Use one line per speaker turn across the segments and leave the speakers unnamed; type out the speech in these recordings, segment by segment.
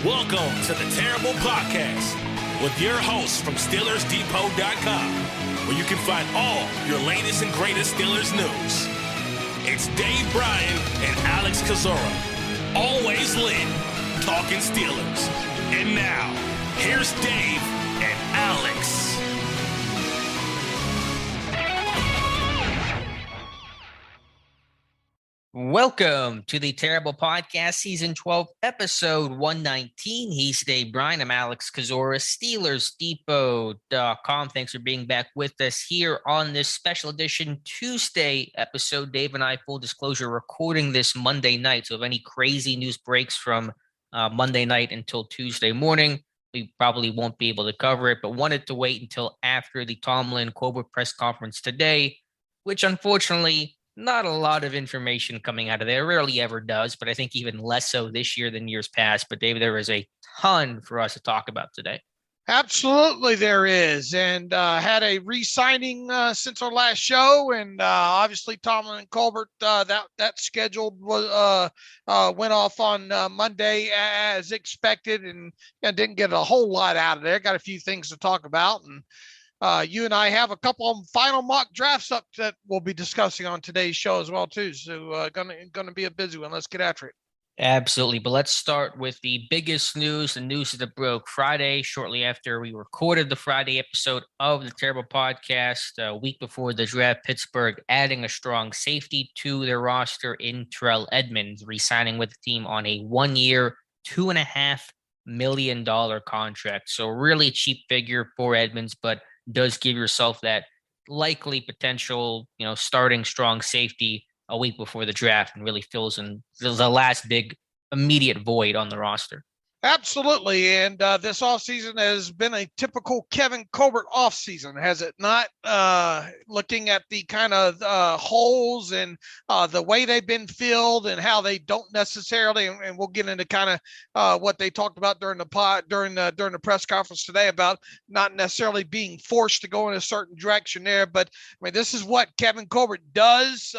Welcome to the Terrible Podcast with your hosts from SteelersDepot.com, where you can find all your latest and greatest Steelers news. It's Dave Bryan and Alex Kozora, always lit, talking Steelers. And now, here's Dave and Alex.
Welcome to the Terrible Podcast, Season 12, Episode 119. He's Dave Bryan. I'm Alex Kozora, SteelersDepot.com. Thanks for being back with us here on this special edition Tuesday episode. Dave and I, full disclosure, recording this Monday night. So if any crazy news breaks from Monday night until Tuesday morning, we probably won't be able to cover it, but wanted to wait until after the Tomlin Colbert press conference today, which unfortunately not a lot of information coming out of there. Rarely ever does, but I think even less so this year than years past. But David, there is a ton for us to talk about today.
Absolutely there is. And had a re-signing since our last show. And obviously Tomlin and Colbert, that scheduled was went off on Monday as expected, and didn't get a whole lot out of there. Got a few things to talk about. And you and I have a couple of final mock drafts up that we'll be discussing on today's show as well, too. So gonna be a busy one. Let's get after it.
Absolutely. But let's start with the biggest news, the news that broke Friday, shortly after we recorded the Friday episode of the Terrible Podcast. A week before the draft, Pittsburgh adding a strong safety to their roster in Terrell Edmunds, re-signing with the team on a 1-year, $2.5 million contract. So really cheap figure for Edmunds, but does give yourself that likely potential, starting strong safety a week before the draft, and really fills in the last big immediate void on the roster.
Absolutely. And this offseason has been a typical Kevin Colbert offseason, has it not? Looking at the kind of holes and the way they've been filled and how they don't necessarily, and we'll get into kind of what they talked about during the press conference today about not necessarily being forced to go in a certain direction there. But I mean, this is what Kevin Colbert does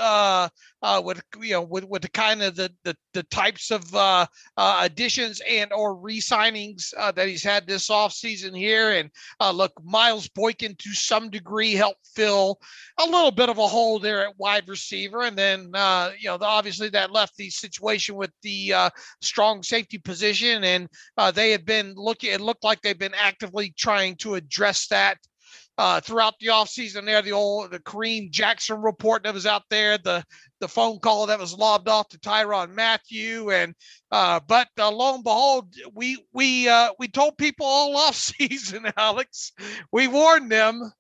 with the kind of the types of additions and or re-signings that he's had this offseason here. And look, Miles Boykin to some degree helped fill a little bit of a hole there at wide receiver. And then, obviously that left the situation with the strong safety position. And they had been it looked like they've been actively trying to address that throughout the offseason there. The Kareem Jackson report that was out there, the phone call that was lobbed off to Tyrann Mathieu, and but lo and behold, we told people all offseason, Alex, we warned them,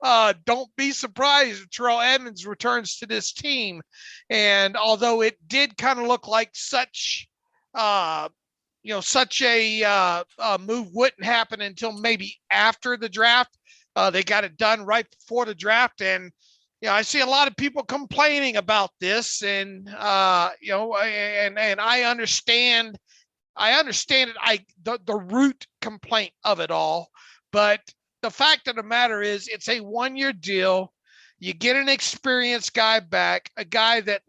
don't be surprised if Terrell Edmunds returns to this team. And although it did kind of look like such a move wouldn't happen until maybe after the draft, they got it done right before the draft. And I see a lot of people complaining about this, and and I understand it. The root complaint of it all, but the fact of the matter is, it's a 1-year deal. You get an experienced guy back, a guy that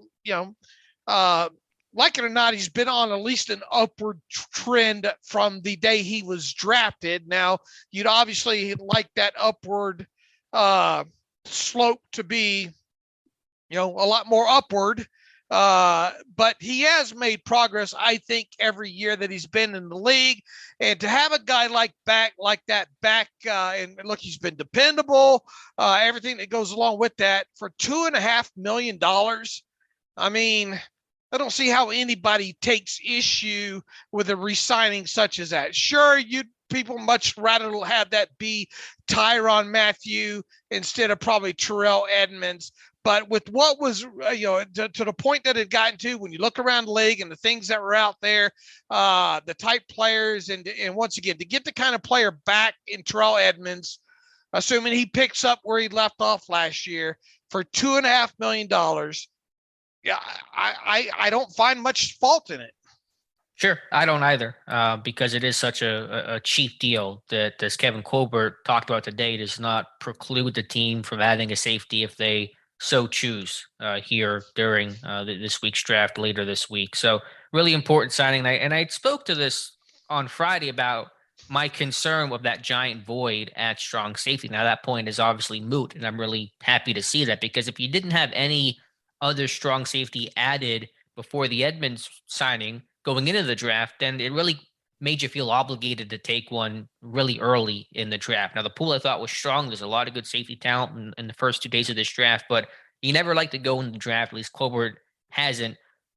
like it or not, he's been on at least an upward trend from the day he was drafted. Now, you'd obviously like that upward slope to be, a lot more upward. But he has made progress, I think, every year that he's been in the league. And to have a guy like that back, and look, he's been dependable, everything that goes along with that, for $2.5 million. I mean, I don't see how anybody takes issue with a re-signing such as that. Sure, people much rather have that be Tyrann Mathieu instead of probably Terrell Edmunds. But with what was, to the point that it gotten to, when you look around the league and the things that were out there, the type players, and once again, to get the kind of player back in Terrell Edmunds, assuming he picks up where he left off last year for $2.5 million, yeah, I don't find much fault in it.
Sure, I don't either, because it is such a cheap deal that, as Kevin Colbert talked about today, does not preclude the team from adding a safety if they so choose here during this week's draft later this week. So really important signing. And I spoke to this on Friday about my concern with that giant void at strong safety. Now that point is obviously moot, and I'm really happy to see that, because if you didn't have any other strong safety added before the Edmunds signing going into the draft, then it really made you feel obligated to take one really early in the draft. Now the pool I thought was strong. There's a lot of good safety talent in the first 2 days of this draft, but you never like to go in the draft, at least Colbert hasn't.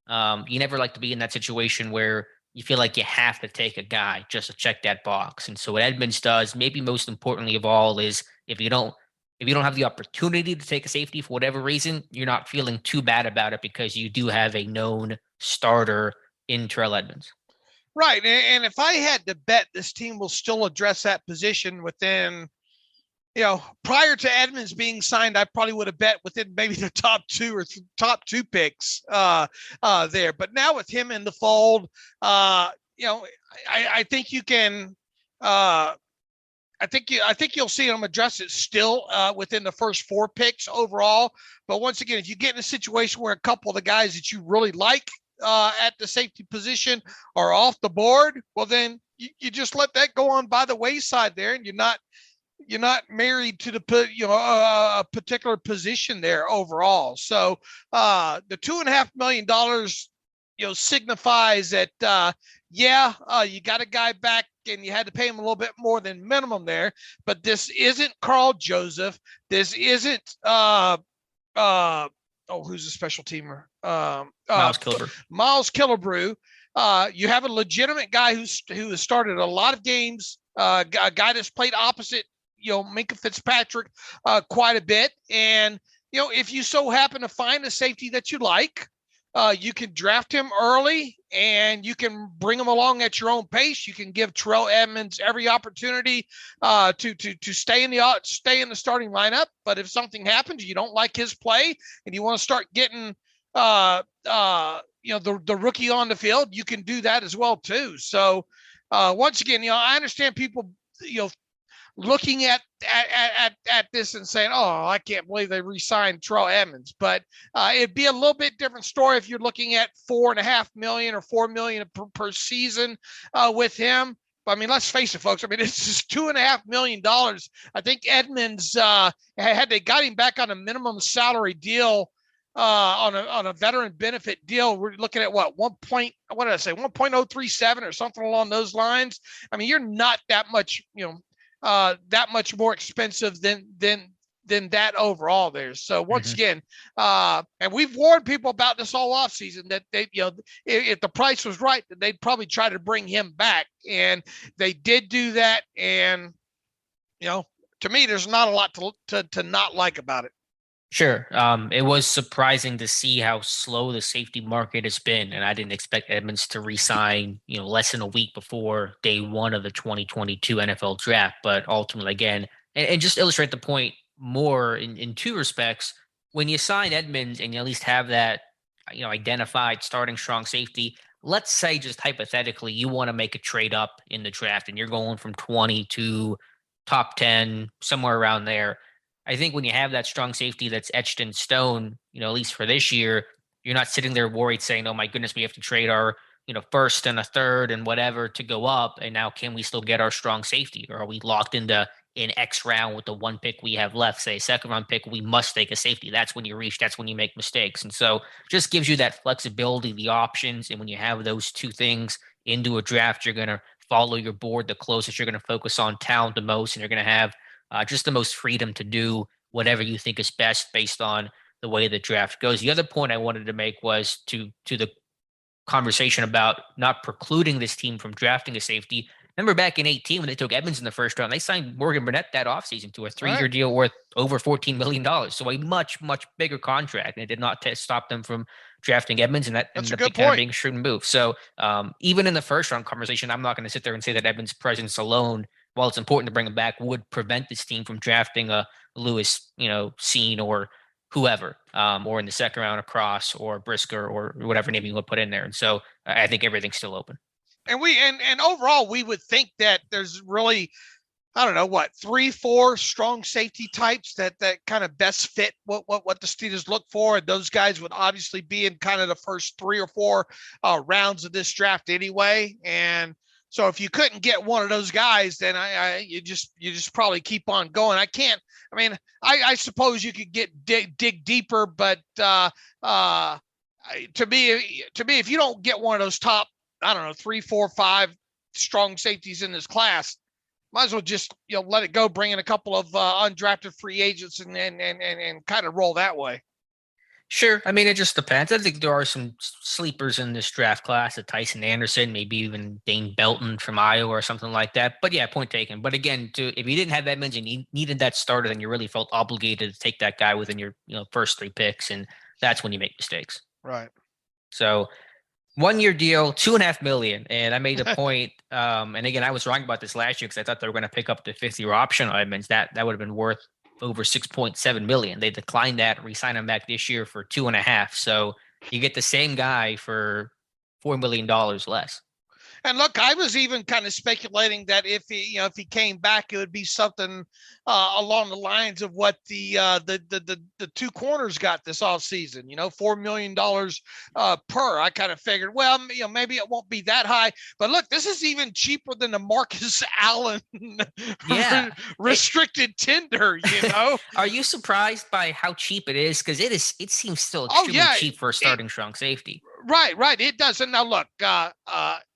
You never like to be in that situation where you feel like you have to take a guy just to check that box. And so what Edmunds does, maybe most importantly of all, is if you don't have the opportunity to take a safety for whatever reason, you're not feeling too bad about it because you do have a known starter in Terrell Edmunds.
Right. And if I had to bet, this team will still address that position within, prior to Edmunds being signed, I probably would have bet within maybe the top 2 picks there. But now with him in the fold, I think you can, I think you'll see them address it still within the first 4 picks overall. But once again, if you get in a situation where a couple of the guys that you really like at the safety position are off the board, well, then you just let that go on by the wayside there, and you're not married to the a particular position there overall. So the $2.5 million signifies that you got a guy back and you had to pay him a little bit more than minimum there, but this isn't Carl Joseph. This isn't who's a special teamer? Miles Killebrew. You have a legitimate guy who has started a lot of games, a guy that's played opposite, Minkah Fitzpatrick quite a bit. And, if you so happen to find a safety that you like, you can draft him early and you can bring him along at your own pace. You can give Terrell Edmunds every opportunity to stay in the starting lineup. But if something happens, you don't like his play and you want to start getting the rookie on the field, you can do that as well too. So once again, I understand people, looking at this and saying, "Oh, I can't believe they re-signed Terrell Edmunds." But it'd be a little bit different story if you're looking at $4.5 million or $4 million per season with him. But, I mean, let's face it, folks. I mean, this is $2.5 million. I think Edmunds had they got him back on a minimum salary deal on a veteran benefit deal. We're looking at what 1.037 or something along those lines. I mean, you're not that much, that much more expensive than that overall there. So once again, and we've warned people about this all offseason that they, if the price was right, that they'd probably try to bring him back, and they did do that. And to me, there's not a lot to not like about it.
Sure. It was surprising to see how slow the safety market has been, and I didn't expect Edmunds to re-sign, less than a week before day 1 of the 2022 NFL draft. But ultimately, again, and just illustrate the point more in 2 respects, when you sign Edmunds and you at least have that, identified starting strong safety, let's say just hypothetically you want to make a trade up in the draft and you're going from 20 to top 10, somewhere around there. I think when you have that strong safety that's etched in stone, at least for this year, you're not sitting there worried saying, "Oh my goodness, we have to trade our, first and a third and whatever to go up. And now can we still get our strong safety? Or are we locked into an X round with the 1 pick we have left, say second round pick, we must take a safety." That's when you reach, that's when you make mistakes. And so just gives you that flexibility, the options. And when you have those 2 things into a draft, you're going to follow your board the closest, you're going to focus on talent the most, and you're going to have just the most freedom to do whatever you think is best based on the way the draft goes. The other point I wanted to make was to the conversation about not precluding this team from drafting a safety. Remember back in 2018 when they took Edmunds in the first round, they signed Morgan Burnett that offseason to a 3-year deal worth over $14 million. So a much, much bigger contract. And it did not stop them from drafting Edmunds, and that ended up kind of being a shrewd move. So even in the first round conversation, I'm not going to sit there and say that Edmunds' presence alone, while it's important to bring him back, would prevent this team from drafting a Lewis, Seen or whoever, or in the second round across, or Brisker, or whatever name you would put in there. And so I think everything's still open.
And and overall, we would think that there's really, 3-4 strong safety types that kind of best fit what the Steelers look for. And those guys would obviously be in kind of the first 3 or 4 rounds of this draft anyway. And So if you couldn't get one of those guys, then you just probably keep on going. I suppose you could dig deeper, but to me, if you don't get one of those top, I don't know, 3, 4, 5 strong safeties in this class, might as well just let it go, bring in a couple of undrafted free agents and kind of roll that way.
Sure. I mean, it just depends. I think there are some sleepers in this draft class, Tyson Anderson, maybe even Dane Belton from Iowa or something like that. But yeah, point taken. But again, if you didn't have Edmunds and you needed that starter, then you really felt obligated to take that guy within your first 3 picks, and that's when you make mistakes.
Right.
So 1-year deal, $2.5 million. And I made a point. And again, I was wrong about this last year because I thought they were going to pick up the 5th-year option on Edmunds. That would have been worth over $6.7 million. They declined that, re-signed him back this year for $2.5 million. So you get the same guy for $4 million less.
And look, I was even kind of speculating that if he came back, it would be something along the lines of what the 2 corners got this offseason. $4 million per. I kind of figured, well, maybe it won't be that high. But look, this is even cheaper than the Marcus Allen restricted tender.
Are you surprised by how cheap it is? Because it seems still extremely cheap for a starting strong safety.
Right. It does. And now look,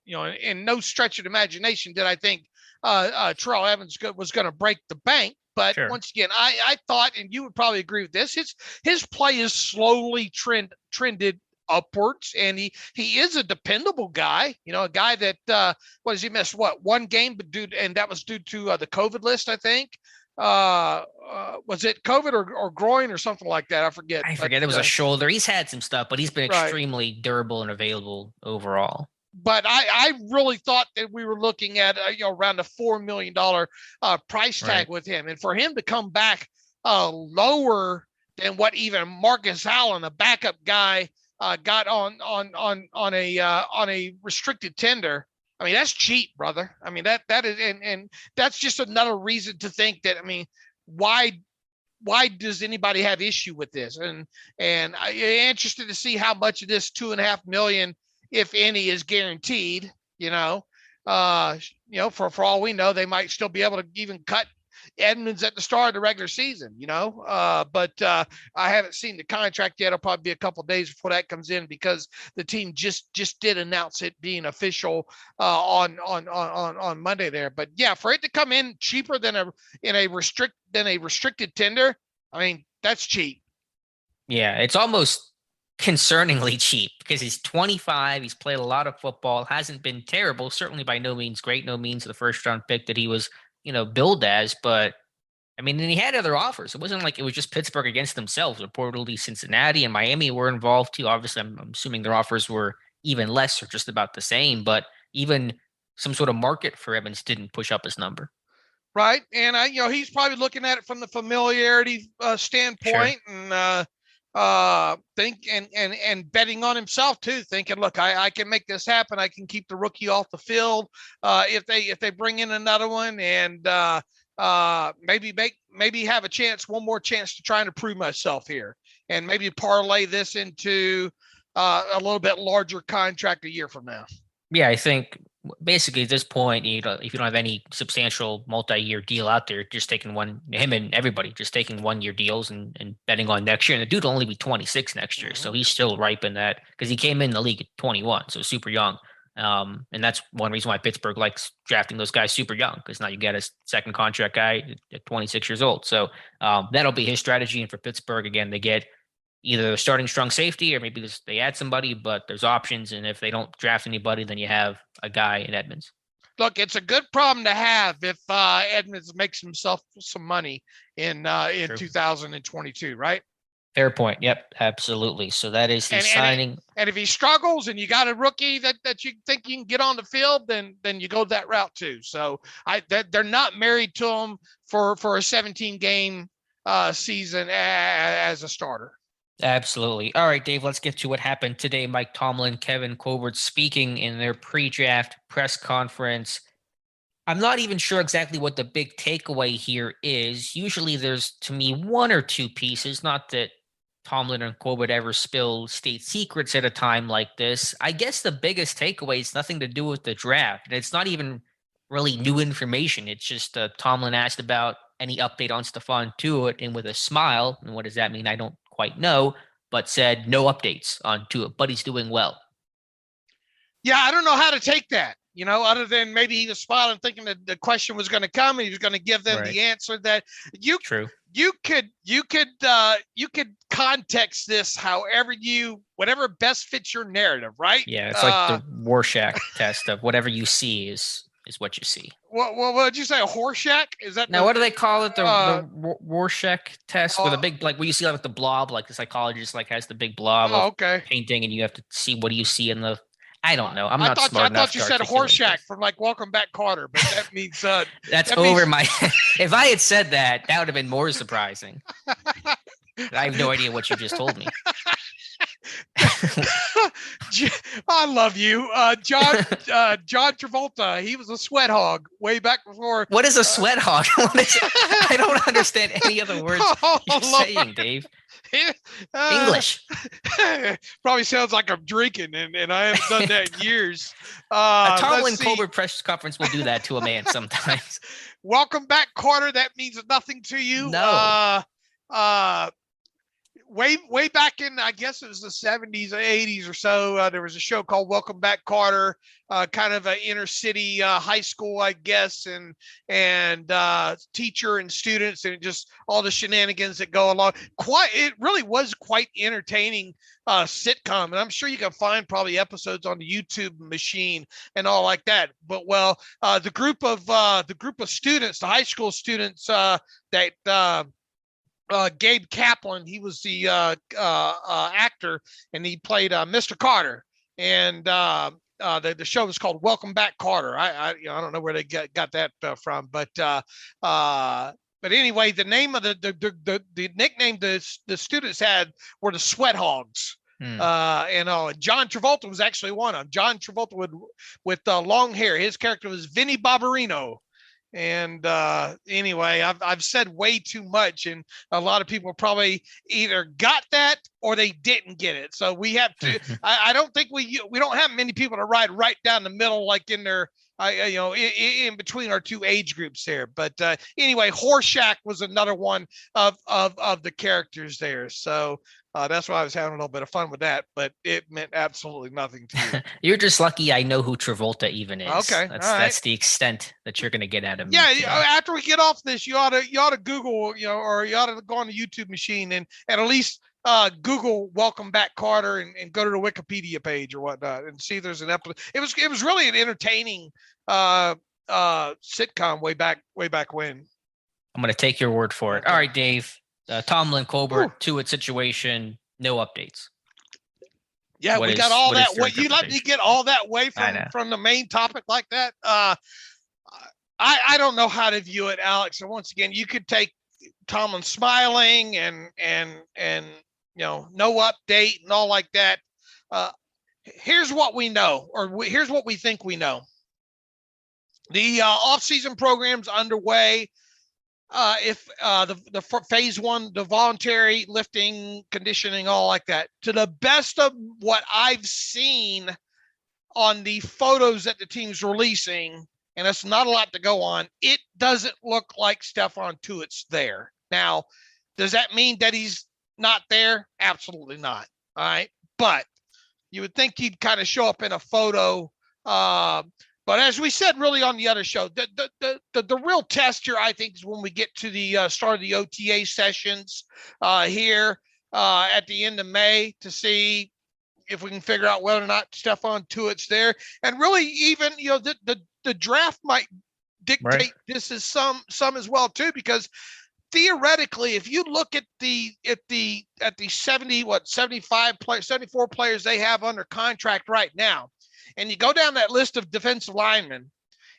in no stretch of imagination did I think Terrell Edmunds was going to break the bank. But once again, I thought, and you would probably agree with this, his play is slowly trended upwards, and he is a dependable guy. A guy that what does he miss? One game, but and that was due to the COVID list, I think. Was it COVID or groin or something like that? I forget.
It was a shoulder. He's had some stuff, but he's been extremely durable and available overall.
But I really thought that we were looking at around a $4 million price tag with him, and for him to come back lower than what even Marcus Allen, a backup guy, got on a restricted tender. I mean, that's cheap, brother. I mean, that is, and that's just another reason to think that, why does anybody have issue with this? And I'm interested to see how much of this $2.5 million, if any, is guaranteed. For all we know, they might still be able to even cut Edmunds at the start of the regular season, but I haven't seen the contract yet. It'll probably be a couple of days before that comes in, because the team just did announce it being official on Monday there. But yeah, for it to come in cheaper than a restricted tender, that's cheap.
Yeah, it's almost concerningly cheap because he's 25. He's played a lot of football, hasn't been terrible, certainly by no means great, no means the first round pick that he was billed as, but and he had other offers. It wasn't like it was just Pittsburgh against themselves. Reportedly Cincinnati and Miami were involved too. Obviously, I'm assuming their offers were even less or just about the same, but even some sort of market for Evans didn't push up his number.
Right. And he's probably looking at it from the familiarity standpoint, and think and betting on himself too, thinking, look, I can make this happen. I can keep the rookie off the field if they bring in another one, and maybe have one more chance to try and prove myself here, and maybe parlay this into a little bit larger contract a year from now.
Yeah, I think basically at this point, if you don't have any substantial multi-year deal out there, just taking him and everybody just taking 1-year deals and betting on next year. And the dude will only be 26 next year. So he's still ripe in that, because he came in the league at 21, so super young. And that's one reason why Pittsburgh likes drafting those guys super young, because now you get a second contract guy at 26 years old. So that'll be his strategy. And for Pittsburgh, again, they get either a starting strong safety or maybe they add somebody, but there's options. And if they don't draft anybody, then you have a guy in Edmunds.
Look, it's a good problem to have if Edmunds makes himself some money in 2022, right?
Fair point. Yep, absolutely. So that is the signing. And
if he struggles and you got a rookie that you think you can get on the field, then you go that route too. So they're not married to him for a 17-game season as a starter.
Absolutely. All right, Dave, let's get to what happened today. Mike Tomlin, Kevin Colbert speaking in their pre-draft press conference. I'm not even sure exactly what the big takeaway here is. Usually there's, to me, one or two pieces, not that Tomlin and Colbert ever spill state secrets at a time like this. I guess the biggest takeaway is nothing to do with the draft. It's not even really new information. It's just Tomlin asked about any update on Stephon Tuitt, and with a smile, and what does that mean? I don't quite know, but said no updates on Tuitt, but he's doing well.
Yeah, I don't know how to take that, other than maybe he was smiling, thinking that the question was going to come and he was going to give them the answer that
True.
You could context this whatever best fits your narrative, right?
Yeah, it's like the Rorschach test of whatever you see is what you see.
What did you say? A Horseshack? Is that
now? What do they call it? The Rorschach test with a big, like where you see like the blob, like the psychologist like has the big blob of painting, and you have to see what do you see in the. I don't know. I thought
you said Horseshack from like Welcome Back, Kotter, but that means
that's over my. If I had said that, that would have been more surprising. I have no idea what you just told me.
I love you, John Travolta. He was a sweat hog way back before.
What is a sweat hog? I don't understand any of the words you're saying, Dave. English.
Probably sounds like I'm drinking, and I haven't done that in years.
A Tomlin Colbert press conference will do that to a man sometimes.
Welcome back, Carter. That means nothing to you.
No.
Way back in, I guess it was the 70s, 80s or so, there was a show called Welcome Back, Kotter, kind of an inner city high school, I guess, and teacher and students, and just all the shenanigans that go along. It really was quite entertaining sitcom, and I'm sure you can find probably episodes on the YouTube machine and all like that. But the group of students, the high school students that. Gabe Kaplan, he was the actor, and he played Mr. Carter, and the show was called Welcome Back, Kotter. I don't know where they got that from, but anyway, the name of the nickname the students had were the Sweat Hogs. And John Travolta was actually one of them. John Travolta with long hair. His character was Vinnie Barbarino. And anyway, I've said way too much, and a lot of people probably either got that or they didn't get it. So we have to. I don't think we don't have many people to ride right down the middle, like in their in between our two age groups there. But anyway, Horseshack was another one of the characters there. So that's why I was having a little bit of fun with that, but it meant absolutely nothing to you.
You're just lucky I know who Travolta even is.
Okay,
that's the extent that you're going to get out of me.
Yeah, after we get off this, you ought to Google, or you ought to go on the YouTube machine and at least Google Welcome Back, Kotter, and go to the Wikipedia page or whatnot and see if there's an episode. It was really an entertaining sitcom way back when.
I'm going to take your word for it. All right, Dave. Tomlin, Colbert, Tuitt situation, no updates.
Yeah, we got all that. What you let me get all that way from the main topic like that? I don't know how to view it, Alex. And once again, you could take Tomlin smiling and no update and all like that. Here's what we know, or here's what we think we know. The offseason program's underway. If the phase one, the voluntary lifting, conditioning, all like that, to the best of what I've seen on the photos that the team's releasing, and it's not a lot to go on, it doesn't look like Stephon Tuitt's there. Now, does that mean that he's not there? Absolutely not. All right. But you would think he'd kind of show up in a photo. But as we said, really on the other show, the real test here, I think, is when we get to the start of the OTA sessions here at the end of May to see if we can figure out whether or not Stephon Tuitt's there. And really, even the draft might dictate this as some as well too, because theoretically, if you look at the 74 players they have under contract right now, and you go down that list of defensive linemen,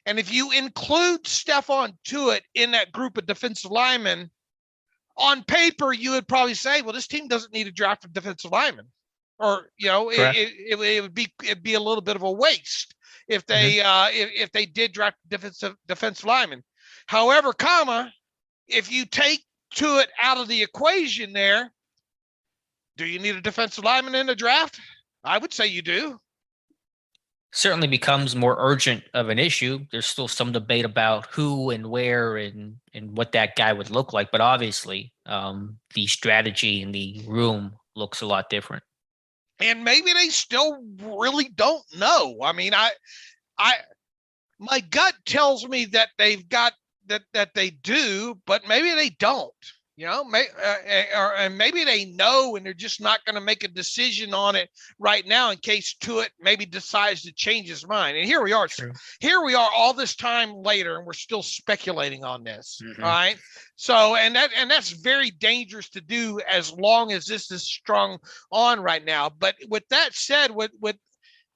and if you include Stephon Tuitt in that group of defensive linemen, on paper, you would probably say, well, this team doesn't need a draft of defensive linemen. Or, it'd be a little bit of a waste if they if they did draft defensive linemen. However, if you take Tuitt out of the equation there, Do you need a defensive lineman in the draft? I would say you do.
Certainly becomes more urgent of an issue. There's still some debate about who and where and what that guy would look like. But obviously, the strategy in the room looks a lot different.
And maybe they still really don't know. I mean, my gut tells me that they've got that they do, but maybe they don't. And maybe they know, and they're just not going to make a decision on it right now in case Tuitt maybe decides to change his mind. And here we are. True. Here we are all this time later, and we're still speculating on this. Mm-hmm. All right. So, and that's very dangerous to do as long as this is strung on right now. But with that said, with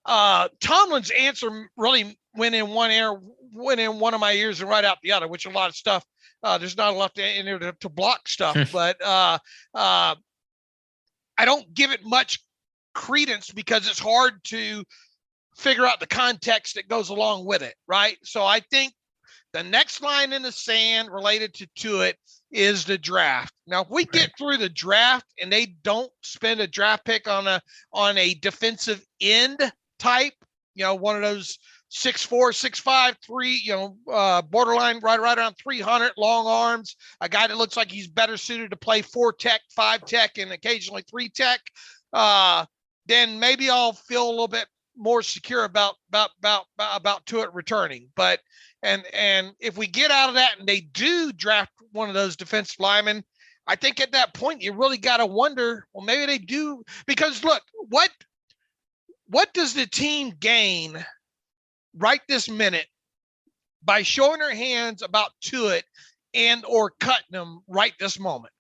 Tomlin's answer really went in one of my ears and right out the other, which a lot of stuff. There's not a lot in there to block stuff, but I don't give it much credence because it's hard to figure out the context that goes along with it, right? So I think the next line in the sand related to Tuitt is the draft. Now, if we get through the draft and they don't spend a draft pick on a defensive end type, one of those 6'4", 6'5", 3, borderline right around 300, long arms, a guy that looks like he's better suited to play 4 tech, 5 tech, and occasionally 3 tech, then maybe I'll feel a little bit more secure about Tuitt returning. But and if we get out of that and they do draft one of those defensive linemen, I think at that point you really got to wonder, well, maybe they do, because look, what does the team gain right this minute by showing their hands about Tuitt and or cutting them right this moment?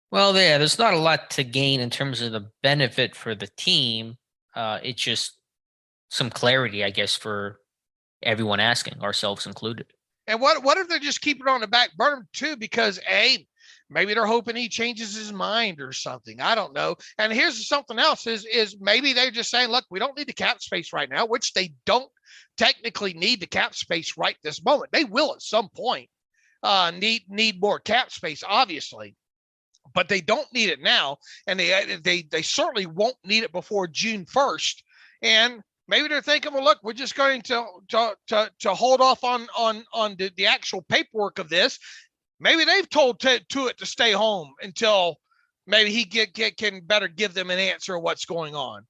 Well, there's not a lot to gain in terms of the benefit for the team. It's just some clarity, I guess, for everyone asking, ourselves included.
And what if they're just keeping it on the back burner too? Because maybe they're hoping he changes his mind or something. I don't know. And here's something else is maybe they're just saying, look, we don't need the cap space right now, which they don't technically need the cap space right this moment. They will at some point need more cap space, obviously, but they don't need it now. And they certainly won't need it before June 1st. And maybe they're thinking, well, look, we're just going to hold off on the actual paperwork of this. Maybe they've told Tuitt to stay home until maybe he can better give them an answer of what's going on,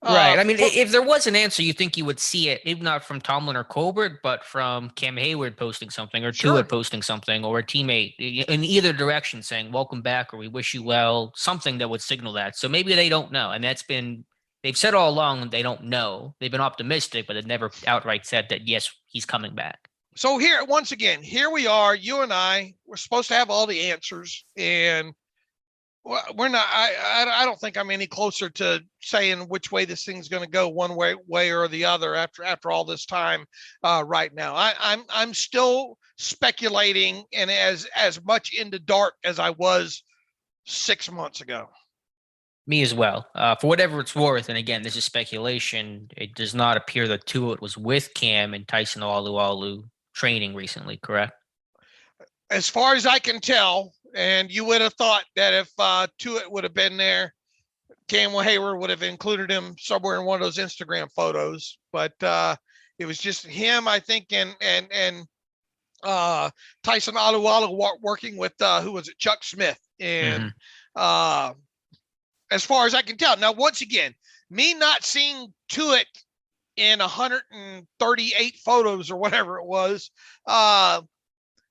Right. I mean, if there was an answer, you think you would see it, if not from Tomlin or Colbert, but from Cam Hayward posting something or Tuitt posting something or a teammate in either direction saying, welcome back, or we wish you well, something that would signal that. So maybe they don't know. And they've said all along they don't know. They've been optimistic, but they've never outright said that, yes, he's coming back.
So here, once again, here we are, you and we're supposed to have all the answers, and we're not, I don't think I'm any closer to saying which way this thing's going to go one way or the other after all this time right now. I'm still speculating and as much in the dark as I was 6 months ago.
Me as well. For whatever it's worth, and again, this is speculation, it does not appear that Tuitt was with Cam and Tyson Alualu training recently, correct?
As far as I can tell, and you would have thought that if Tuitt would have been there, Cam Hayward would have included him somewhere in one of those Instagram photos. But it was just him, I think, and Tyson Alualu working with who was it, Chuck Smith, and as far as I can tell. Now, once again, me not seeing Tuitt in 138 photos or whatever it was,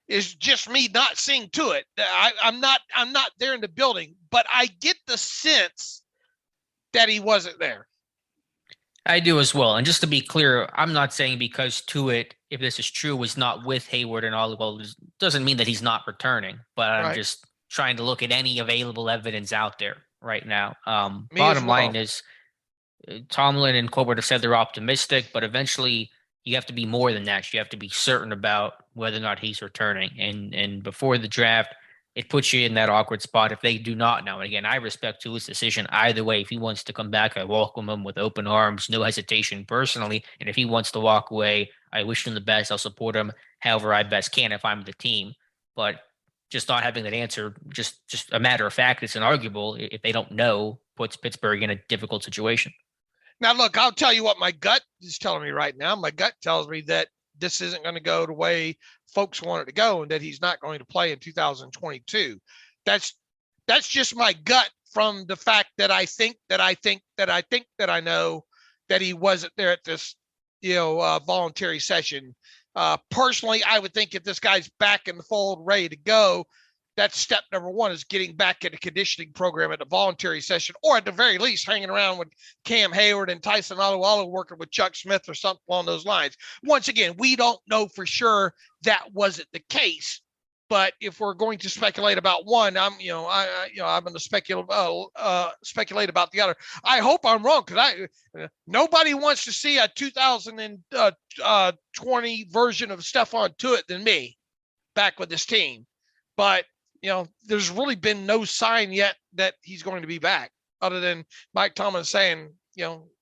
is just me not seeing Tuitt. I'm not there in the building, but I get the sense that he wasn't there.
I do as well. And just to be clear, I'm not saying because Tuitt, if this is true, was not with Hayward and Alualu, doesn't mean that he's not returning, but I'm just trying to look at any available evidence out there right now. Bottom line is, Tomlin and Colbert have said they're optimistic, but eventually you have to be more than that. You have to be certain about whether or not he's returning. And before the draft, it puts you in that awkward spot if they do not know. And again, I respect Tuitt's decision either way. If he wants to come back, I welcome him with open arms, no hesitation personally. And if he wants to walk away, I wish him the best. I'll support him however I best can if I'm the team. But just not having that answer, just a matter of fact, it's inarguable. If they don't know, puts Pittsburgh in a difficult situation.
Now, look, I'll tell you what my gut is telling me right now. My gut tells me that this isn't going to go the way folks want it to go, and that he's not going to play in 2022. That's just my gut from the fact that I know that he wasn't there at this, voluntary session. Personally, I would think if this guy's back in the fold, ready to go, that's step number one, is getting back in the conditioning program at the voluntary session, or at the very least hanging around with Cam Hayward and Tyson Alualu, working with Chuck Smith or something along those lines. Once again, we don't know for sure that wasn't the case, but if we're going to speculate about one, I'm going to speculate about the other. I hope I'm wrong, because nobody wants to see a 2020 version of Stephon Tuitt than me back with this team, but there's really been no sign yet that he's going to be back, other than Mike Tomlin saying,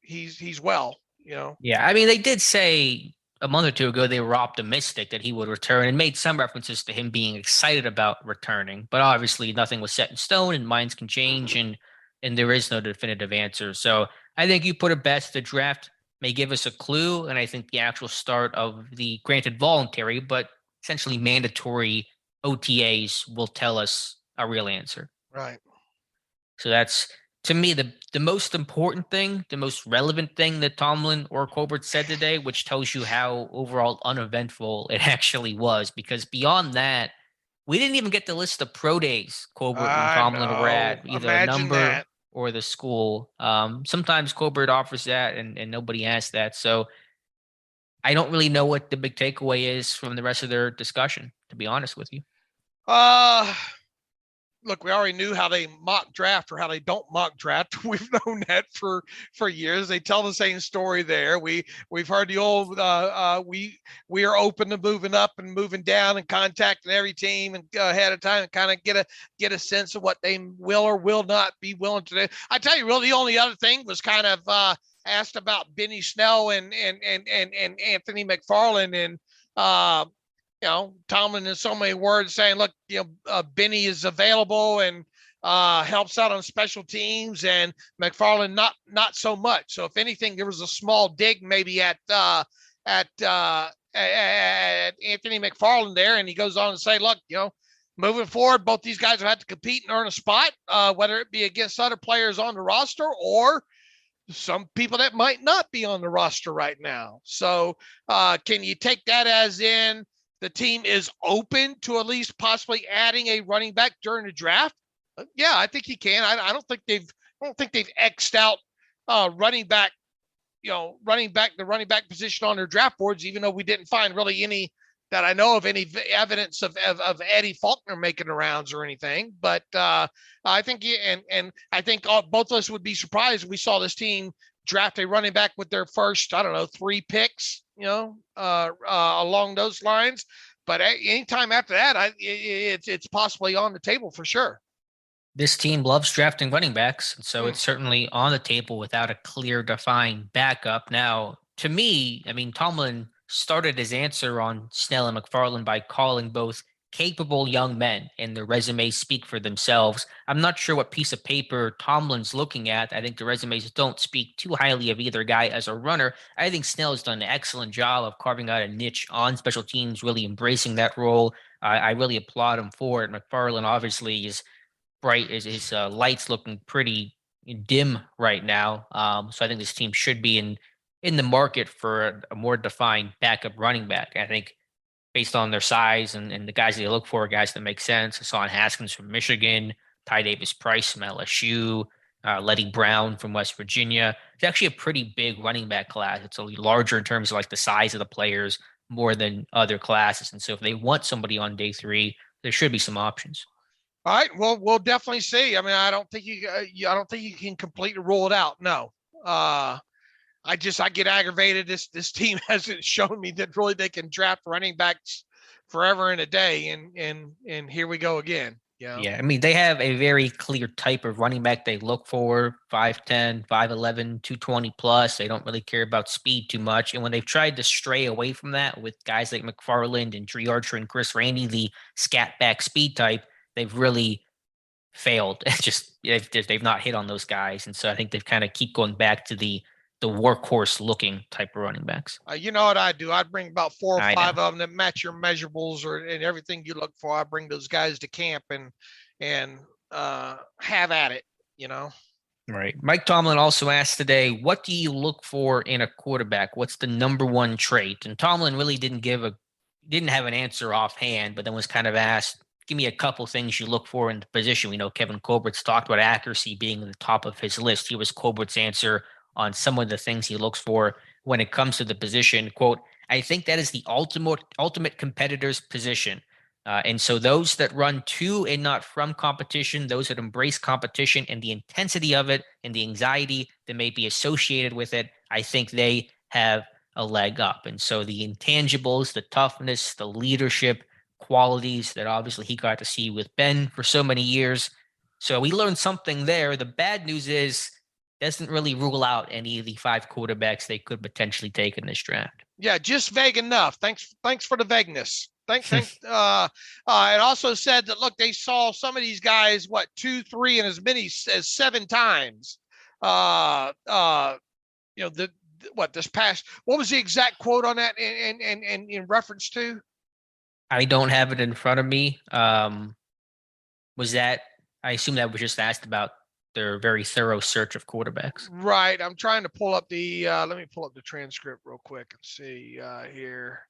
he's well,
Yeah. I mean, they did say a month or two ago they were optimistic that he would return, and made some references to him being excited about returning, but obviously nothing was set in stone, and minds can change, and there is no definitive answer. So I think you put it best. The draft may give us a clue, and I think the actual start of the, granted voluntary, but essentially mandatory OTAs will tell us a real answer.
Right.
So that's, to me, the most important thing, the most relevant thing that Tomlin or Colbert said today, which tells you how overall uneventful it actually was. Because beyond that, we didn't even get the list of pro days Colbert and Tomlin were at, either a number or the school. Sometimes Colbert offers that, and nobody asked that. So I don't really know what the big takeaway is from the rest of their discussion, to be honest with you.
Look, we already knew how they mock draft or how they don't mock draft. We've known that for years. They tell the same story there. We've heard the old, we are open to moving up and moving down and contacting every team and ahead of time and kind of get a sense of what they will or will not be willing to do. I tell you, really, the only other thing was kind of asked about Benny Snell and Anthony McFarland, and Tomlin in so many words saying, look, Benny is available and helps out on special teams, and McFarland not so much. So if anything, there was a small dig maybe at Anthony McFarland there, and he goes on to say, look, moving forward, both these guys will have to compete and earn a spot, whether it be against other players on the roster or some people that might not be on the roster right now. So can you take that as in the team is open to at least possibly adding a running back during the draft? Yeah, I think he can. I don't think they've X'd out running back position on their draft boards, even though we didn't find really any that I know of any evidence of Eddie Faulkner making the rounds or anything. But I think I think both of us would be surprised if we saw this team draft a running back with their first, 3 picks, along those lines. But anytime after that, it's possibly on the table for sure.
This team loves drafting running backs, so it's certainly on the table without a clear, defined backup. Now, to me, I mean, Tomlin started his answer on Snell and McFarland by calling both capable young men, and their resumes speak for themselves. I'm not sure what piece of paper Tomlin's looking at. I think the resumes don't speak too highly of either guy as a runner. I think Snell has done an excellent job of carving out a niche on special teams, really embracing that role. I really applaud him for it. McFarland obviously is bright. His lights looking pretty dim right now. So I think this team should be in the market for a more defined backup running back. I think based on their size and the guys they look for, guys that make sense. Hassan Haskins from Michigan, Ty Davis-Price from LSU, Letty Brown from West Virginia. It's actually a pretty big running back class. It's a larger in terms of like the size of the players more than other classes. And so if they want somebody on day 3, there should be some options.
All right. Well, we'll definitely see. I mean, I don't think you can completely rule it out. No. I get aggravated. This team hasn't shown me that really they can draft running backs forever and a day. And here we go again.
Yeah, I mean, they have a very clear type of running back they look for, 5'10", 5'11", 220 plus. They don't really care about speed too much. And when they've tried to stray away from that with guys like McFarland and Dree Archer and Chris Randy, the scat back speed type, they've really failed. It's just they've not hit on those guys. And so I think they've kind of keep going back to the workhorse looking type of running backs.
You know what I do? I'd bring about 4 or 5 of them that match your measurables and everything you look for. I bring those guys to camp and have at it,
Right. Mike Tomlin also asked today, what do you look for in a quarterback? What's the number one trait? And Tomlin really didn't have an answer offhand, but then was kind of asked, give me a couple things you look for in the position. We know Kevin Colbert's talked about accuracy being at the top of his list. Here was Colbert's answer on some of the things he looks for when it comes to the position. Quote, I think that is the ultimate competitor's position. And so those that run to and not from competition, those that embrace competition and the intensity of it and the anxiety that may be associated with it, I think they have a leg up. And so the intangibles, the toughness, the leadership qualities that obviously he got to see with Ben for so many years. So we learned something there. The bad news is doesn't really rule out any of the 5 quarterbacks they could potentially take in this draft.
Yeah, just vague enough. Thanks for the vagueness. It also said that, look, they saw some of these guys, 2, 3, and as many as 7 times. What was the exact quote on that and in reference to?
I don't have it in front of me. I assume that was just asked about their very thorough search of quarterbacks.
Right. I'm trying to pull up let me pull up the transcript real quick and see here.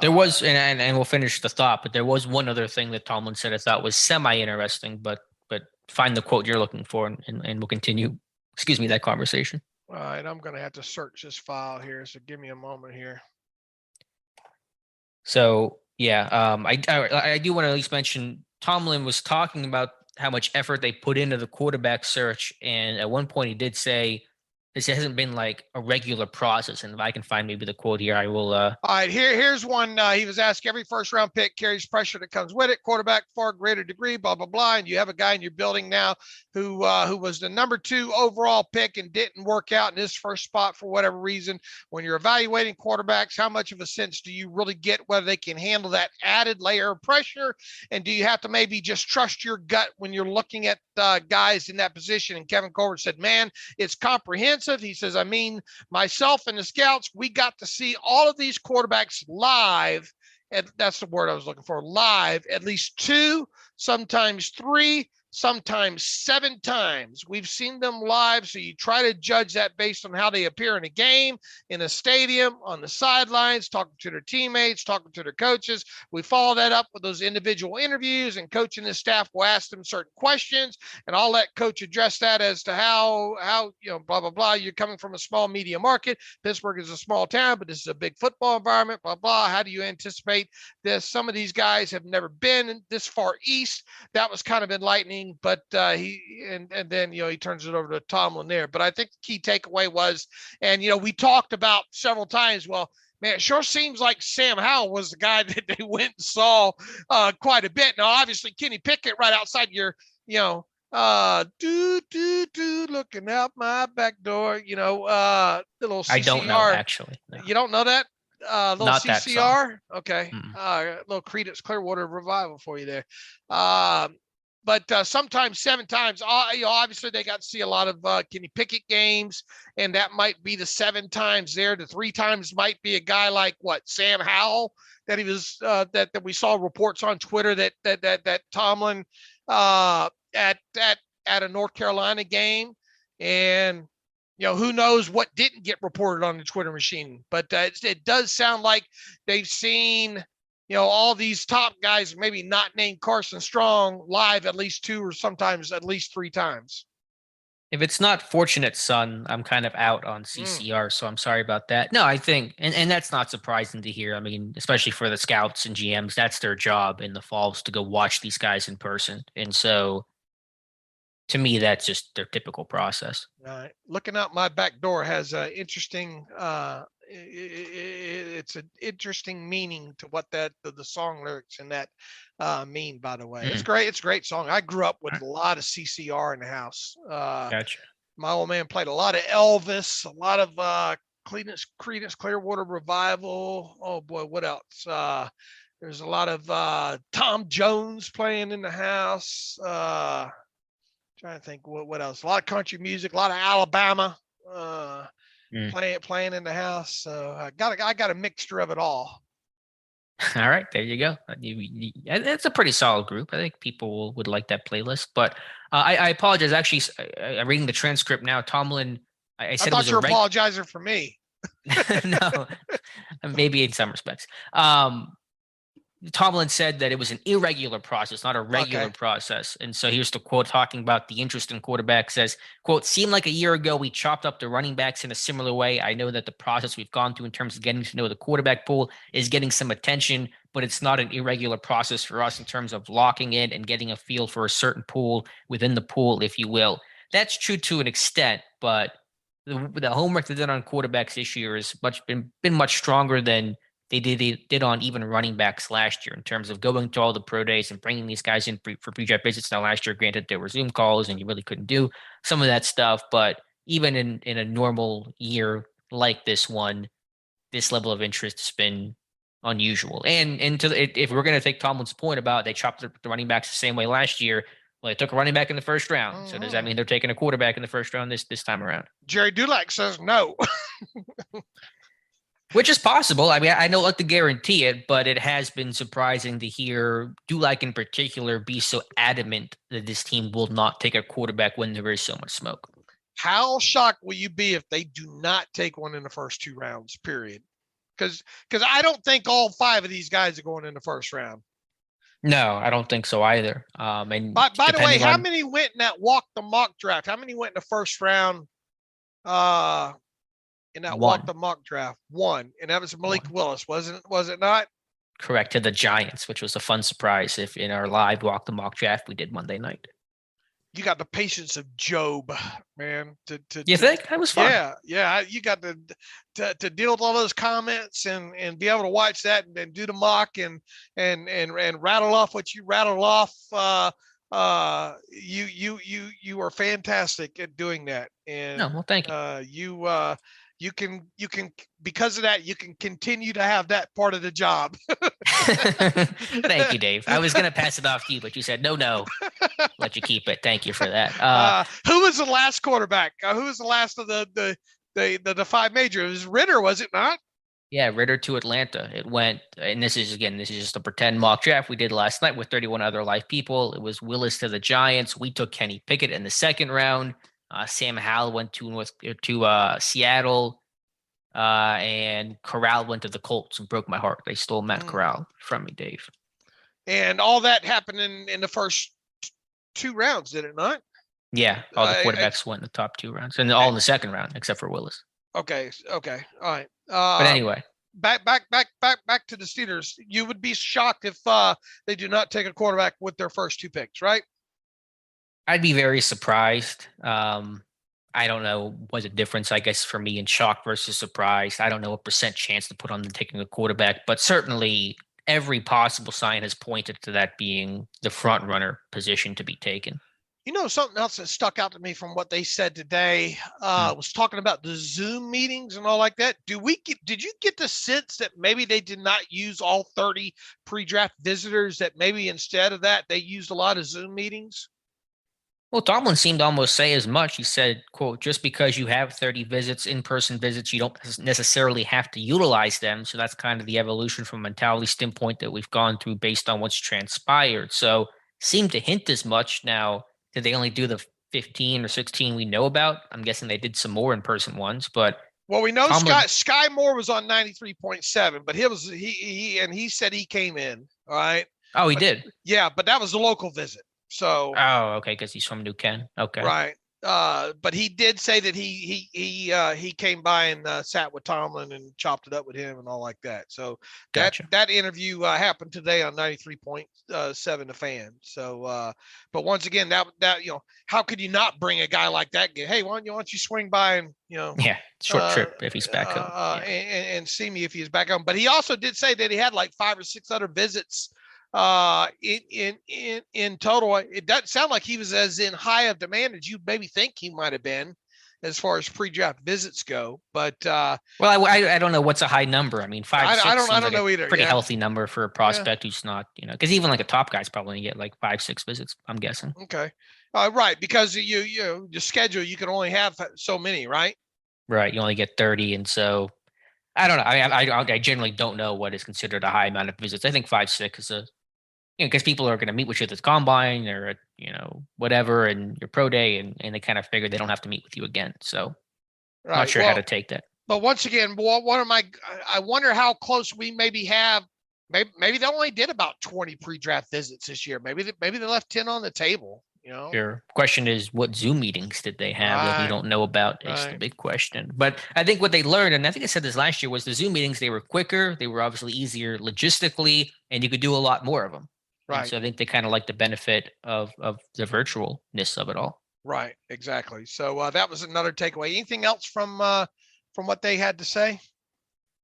There was, and we'll finish the thought, but there was one other thing that Tomlin said I thought was semi-interesting, but find the quote you're looking for and we'll continue, that conversation.
All right. I'm going to have to search this file here. So give me a moment here.
So, yeah, I do want to at least mention Tomlin was talking about how much effort they put into the quarterback search. And at one point he did say, this hasn't been like a regular process. And if I can find maybe the quote here, I will. All
right, here's one. He was asked, every first round pick carries pressure that comes with it. Quarterback, far greater degree, blah, blah, blah. And you have a guy in your building now who was the number 2 overall pick and didn't work out in his first spot for whatever reason. When you're evaluating quarterbacks, how much of a sense do you really get whether they can handle that added layer of pressure? And do you have to maybe just trust your gut when you're looking at guys in that position? And Kevin Colbert said, man, it's comprehensive. He says, I mean, myself and the scouts, we got to see all of these quarterbacks live. And that's the word I was looking for, live, at least 2, sometimes 3, sometimes 7 times. We've seen them live. So you try to judge that based on how they appear in a game, in a stadium, on the sidelines, talking to their teammates, talking to their coaches. We follow that up with those individual interviews, and coach and his staff will ask them certain questions, and I'll let coach address that as to how, blah, blah, blah. You're coming from a small media market. Pittsburgh is a small town, but this is a big football environment, blah, blah. How do you anticipate this? Some of these guys have never been this far east. That was kind of enlightening. But then he turns it over to Tomlin there. But I think the key takeaway was, and we talked about several times, well, man, it sure seems like Sam Howell was the guy that they went and saw quite a bit. Now, obviously, Kenny Pickett right outside your, looking out my back door, the little CCR.
I don't know, actually. No.
You don't know that? Little
Not
CCR? Okay.
Mm-hmm.
Little Creedence Clearwater Revival for you there. But sometimes 7 times, obviously they got to see a lot of Kenny Pickett games, and that might be the 7 times there. The 3 times might be a guy like Sam Howell that he was that we saw reports on Twitter that Tomlin at a North Carolina game, and who knows what didn't get reported on the Twitter machine. But it does sound like they've seen all these top guys, maybe not named Carson Strong, live at least 2 or sometimes at least 3 times.
If it's not fortunate, son, I'm kind of out on CCR, so I'm sorry about that. No, I think, and that's not surprising to hear. I mean, especially for the scouts and GMs, that's their job in the falls to go watch these guys in person. And so, to me, that's just their typical process.
Looking out my back door has an interesting it's an interesting meaning to what the song lyrics and that mean. By the way, it's great. It's a great song. I grew up with a lot of CCR in the house.
Gotcha.
My old man played a lot of Elvis, a lot of Creedence Clearwater Revival. Oh boy, what else? There's a lot of Tom Jones playing in the house. Trying to think what else. A lot of country music, a lot of Alabama playing in the house. So I got a mixture of it all.
All right, there you go. It's a pretty solid group. I think people would like that playlist. But I apologize. Actually, I'm reading the transcript now. Tomlin, I said
thought you were apologizing for me.
No, maybe in some respects. Tomlin said that it was an irregular process, not a regular process. And so here's the quote talking about the interest in quarterback says, quote, seemed like a year ago we chopped up the running backs in a similar way. I know that the process we've gone through in terms of getting to know the quarterback pool is getting some attention, but it's not an irregular process for us in terms of locking in and getting a feel for a certain pool within the pool, if you will. That's true to an extent, but the homework they did on quarterbacks this year has been much stronger than they did on even running backs last year in terms of going to all the pro days and bringing these guys in for pre-draft visits. Now, last year, granted, there were Zoom calls and you really couldn't do some of that stuff. But even in a normal year like this one, this level of interest has been unusual. And if we're going to take Tomlin's point about they chopped the running backs the same way last year, well, they took a running back in the first round. Mm-hmm. So does that mean they're taking a quarterback in the first round this time around?
Jerry Dulac says no.
Which is possible. I mean, I don't like to guarantee it, but it has been surprising to hear Dulac in particular be so adamant that this team will not take a quarterback when there is so much smoke.
How shocked will you be if they do not take one in the first 2 rounds, period? Because I don't think all 5 of these guys are going in the first round.
No, I don't think so either. And
by the way, how many went in that walk the mock draft? How many went in the first round? In that walk the mock draft, 1, and that was Malik Willis, was it not?
Correct, to the Giants, which was a fun surprise. If in our live walk the mock draft we did Monday night.
You got the patience of Job, man.
You think that was fun?
Yeah. You got to deal with all those comments and be able to watch that and do the mock and rattle off what you rattle off. You are fantastic at doing that. And
no, well, thank you.
You can because of that you can continue to have that part of the job.
Thank you, Dave. I was going to pass it off to you, but you said no. Let you keep it. Thank you for that.
Who was the last quarterback? Who was the last of the 5 major? It was Ritter, was it not?
Yeah, Ritter to Atlanta. It went, and this is just a pretend mock draft we did last night with 31 other live people. It was Willis to the Giants. We took Kenny Pickett in the second round. Sam Howell went to Seattle, and Corral went to the Colts and broke my heart. They stole Matt Corral from me, Dave.
And all that happened in the first 2 rounds, did it not?
Yeah, all the quarterbacks went in the top 2 rounds, and all in the second round except for Willis.
Okay, all right.
But anyway,
back to the Steelers. You would be shocked if they do not take a quarterback with their first 2 picks, right?
I'd be very surprised. I don't know what's the difference, I guess, for me in shock versus surprised. I don't know what percent chance to put on them taking a quarterback, but certainly every possible sign has pointed to that being the front runner position to be taken.
You know, something else that stuck out to me from what they said today was talking about the Zoom meetings and all like that. Did you get the sense that maybe they did not use all 30 pre-draft visitors, that maybe instead of that, they used a lot of Zoom meetings?
Well, Tomlin seemed to almost say as much. He said, quote, just because you have 30 visits, in-person visits, you don't necessarily have to utilize them. So that's kind of the evolution from a mentality standpoint that we've gone through based on what's transpired. So seemed to hint as much. Now, did they only do the 15 or 16 we know about? I'm guessing they did some more in-person ones, but
well, we know Sky Moore was on 93.7, but he said he came in. All right.
Oh, he did.
Yeah, but that was a local visit. So
okay, because he's from New Ken. Okay.
Right. but he did say that he came by and sat with Tomlin and chopped it up with him and all like that. So
Gotcha.
that interview happened today on 93.7 The Fan. So, but once again, that how could you not bring a guy like that? Hey, why don't you swing by and
short trip if he's back home,
and see me if he's back home. But he also did say that he had like 5 or 6 other visits in total. It doesn't sound like he was as in high of demand as you maybe think he might have been as far as pre-draft visits go. But
well, I don't know what's a high number. I mean, 5, 6
I don't
like
know either.
Pretty healthy number for a prospect who's not, because even like a top guy's probably gonna get like 5, 6 visits, I'm guessing.
Okay, right, because your schedule, you can only have so many, right?
Right, you only get 30, and so I don't know. I generally don't know what is considered a high amount of visits. I think 5, 6 is a because people are going to meet with you at the combine or at, whatever, and your pro day, and they kind of figure they don't have to meet with you again. So
right.
Not sure how to take that.
But once again, I wonder how close we maybe have. Maybe they only did about 20 pre-draft visits this year. Maybe they left 10 on the table.
Sure. Question is, what Zoom meetings did they have that we don't know about? Is the big question. But I think what they learned, and I think I said this last year, was the Zoom meetings, they were quicker, they were obviously easier logistically, and you could do a lot more of them. Right. And so I think they kind of like the benefit of the virtualness of it all.
Right. Exactly. So that was another takeaway. Anything else from what they had to say?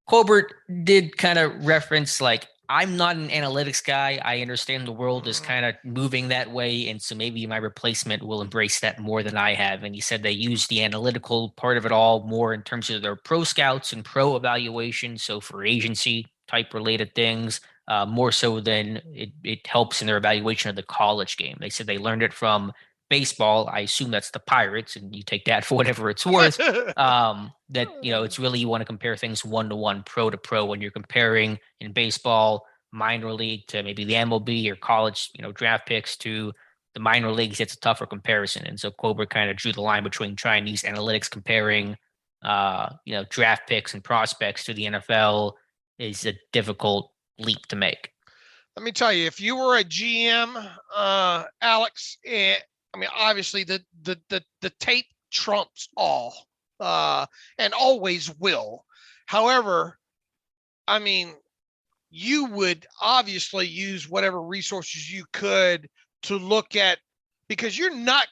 Colbert did kind of reference, like, I'm not an analytics guy. I understand the world is kind of moving that way, and so maybe my replacement will embrace that more than I have. And he said they use the analytical part of it all more in terms of their pro scouts and pro evaluation, so for agency type related things, more so than it helps in their evaluation of the college game. They said they learned it from baseball. I assume that's the Pirates, and you take that for whatever it's worth. That it's really, you want to compare things 1-to-1, pro to pro, when you're comparing in baseball minor league to maybe the MLB or college draft picks to the minor leagues. It's a tougher comparison, and so Colbert kind of drew the line between trying to use analytics comparing draft picks and prospects to the NFL is a difficult leap to make.
Let me tell you, if you were a GM, Alex, obviously the tape trumps all, and always will. However, you would obviously use whatever resources you could to look at, because you're not,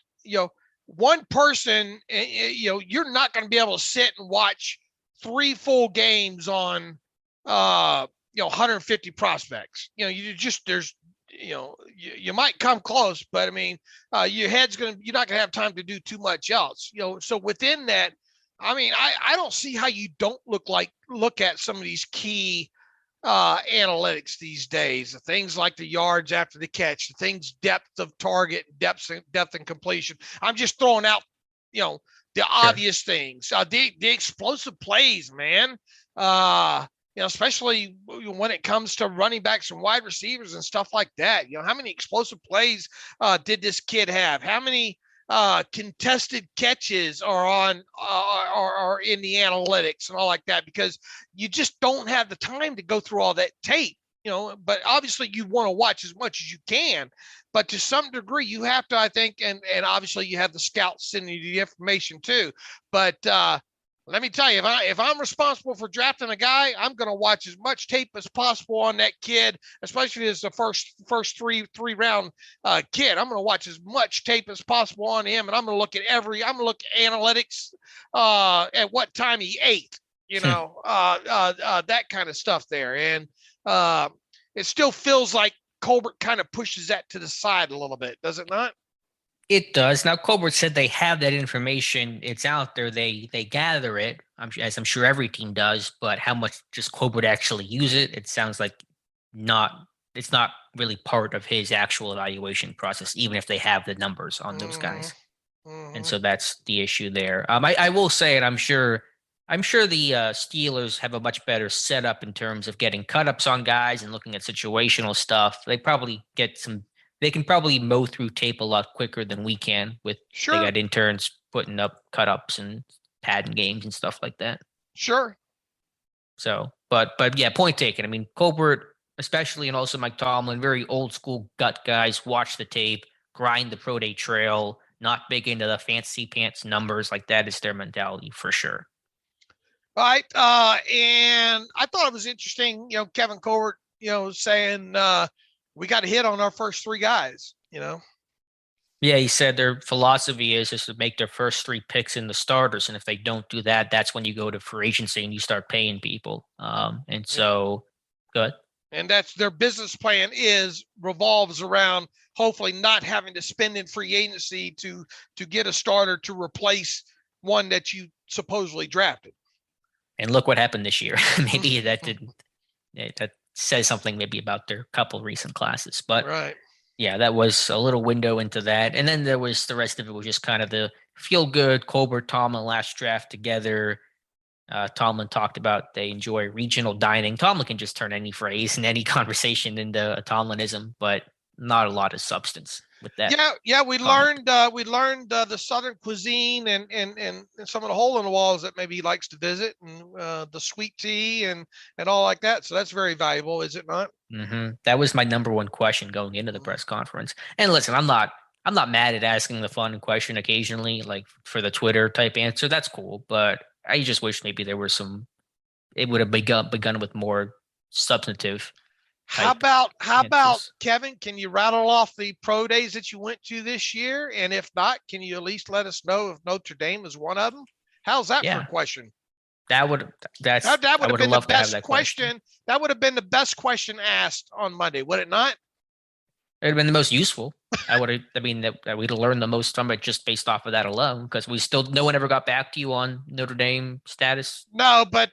one person, you're not going to be able to sit and watch 3 full games on, 150 prospects. You might come close, but your head's you're not gonna have time to do too much else. So within that, I don't see how you don't look at some of these key analytics these days. The things like the yards after the catch, the things, depth of target, depth and completion. I'm just throwing out, the obvious things. The explosive plays, man. Especially when it comes to running backs and wide receivers and stuff like that. How many explosive plays did this kid have? How many contested catches are in the analytics and all like that? Because you just don't have the time to go through all that tape, but obviously you want to watch as much as you can, but to some degree you have to, I think, and obviously you have the scouts sending you the information too. But let me tell you, if I'm responsible for drafting a guy, I'm going to watch as much tape as possible on that kid, especially as the first three round kid. I'm going to watch as much tape as possible on him, and I'm going to look at analytics at what time he ate, that kind of stuff there. And it still feels like Colbert kind of pushes that to the side a little bit, does it not?
It does. Now, Colbert said they have that information. It's out there. They gather it, as I'm sure every team does. But how much does Colbert actually use it? It sounds like it's not really part of his actual evaluation process, even if they have the numbers on those guys. Mm-hmm. And so that's the issue there. I will say, and I'm sure the Steelers have a much better setup in terms of getting cut-ups on guys and looking at situational stuff. They probably they can probably mow through tape a lot quicker than we can. They got interns putting up cut-ups and padding games and stuff like that.
Sure.
So, but yeah, point taken. Colbert, especially, and also Mike Tomlin, very old school gut guys, watch the tape, grind the pro day trail, not big into the fancy pants numbers. Like that is their mentality for sure.
All right. And I thought it was interesting, Kevin Colbert, saying we got to hit on our first three guys,
Yeah, he said their philosophy is to make their first three picks in the starters. And if they don't do that, that's when you go to free agency and you start paying people. And so, good.
And that's their business plan revolves around hopefully not having to spend in free agency to get a starter to replace one that you supposedly drafted.
And look what happened this year. Maybe that says something maybe about their couple recent classes. But
right.
Yeah, that was a little window into that. And then there was the rest of it was just kind of the feel good Colbert, Tomlin last draft together. Tomlin talked about they enjoy regional dining. Tomlin can just turn any phrase and any conversation into a Tomlinism, but not a lot of substance with that.
Yeah. We learned the Southern cuisine and some of the hole in the walls that maybe he likes to visit, and the sweet tea and all like that. So that's very valuable, is it not?
Mm-hmm. That was my number one question going into the press conference. And listen, I'm not mad at asking the fun question occasionally, like for the Twitter type answer. That's cool, but I just wish maybe there were it would have begun with more substantive.
How about Kevin? Can you rattle off the pro days that you went to this year? And if not, can you at least let us know if Notre Dame is one of them? How's that for a question?
That would have been the best question.
That would have been the best question asked on Monday, would it not?
It would have been the most useful. That we'd have learned the most from it just based off of that alone, because no one ever got back to you on Notre Dame status.
No, but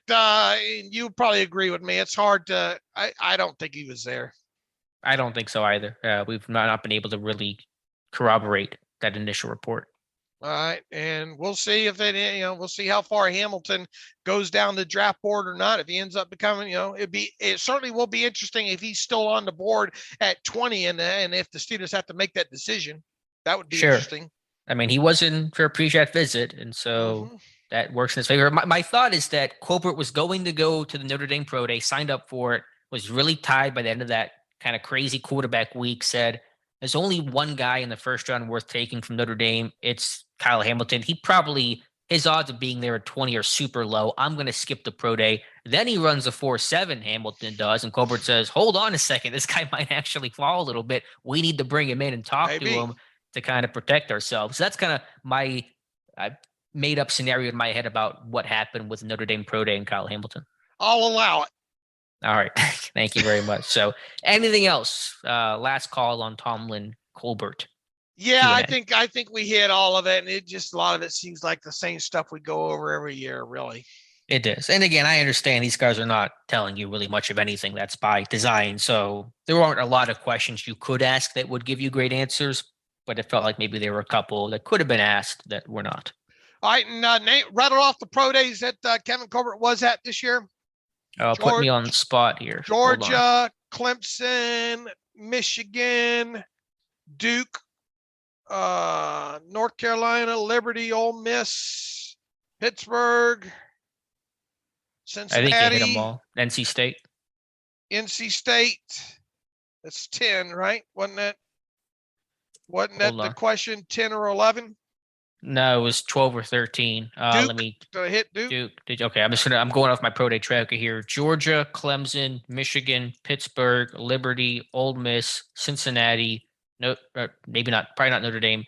you probably agree with me. It's hard to. I don't think he was there.
I don't think so either. We've not been able to really corroborate that initial report.
All right, and we'll see if we'll see how far Hamilton goes down the draft board or not. If he ends up becoming, it certainly will be interesting if he's still on the board at 20, and if the Steelers have to make that decision, that would be interesting.
I mean, he was in for a pre-draft visit, and so that works in his favor. My thought is that Colbert was going to go to the Notre Dame Pro Day, signed up for it, was really tied by the end of that kind of crazy quarterback week, said, there's only one guy in the first round worth taking from Notre Dame. It's Kyle Hamilton. His odds of being there at 20 are super low. I'm going to skip the pro day. Then he runs a 4.7, Hamilton does. And Colbert says, hold on a second. This guy might actually fall a little bit. We need to bring him in and talk to him to kind of protect ourselves. So that's kind of my made up scenario in my head about what happened with Notre Dame pro day and Kyle Hamilton.
I'll allow it.
All right. Thank you very much. So anything else? Last call on Tomlin, Colbert.
Yeah, Q&A. I think we hit all of it, and a lot of it seems like the same stuff we go over every year, really.
It is. And again, I understand these guys are not telling you really much of anything. That's by design. So there aren't a lot of questions you could ask that would give you great answers, but it felt like maybe there were a couple that could have been asked that were not.
All right, and Nate, rattle off the pro days that Kevin Colbert was at this year.
Put me on the spot here.
Georgia, Clemson, Michigan, Duke, North Carolina, Liberty, Ole Miss, Pittsburgh, Cincinnati.
I think you hit them all. NC State. That's 10, right? Wasn't that the question, 10 or 11? No, it was 12 or 13.
Duke?
Let me
hit Duke.
Okay, I'm going off my pro day tracker here. Georgia, Clemson, Michigan, Pittsburgh, Liberty, Ole Miss, Cincinnati. No, maybe not. Probably not Notre Dame.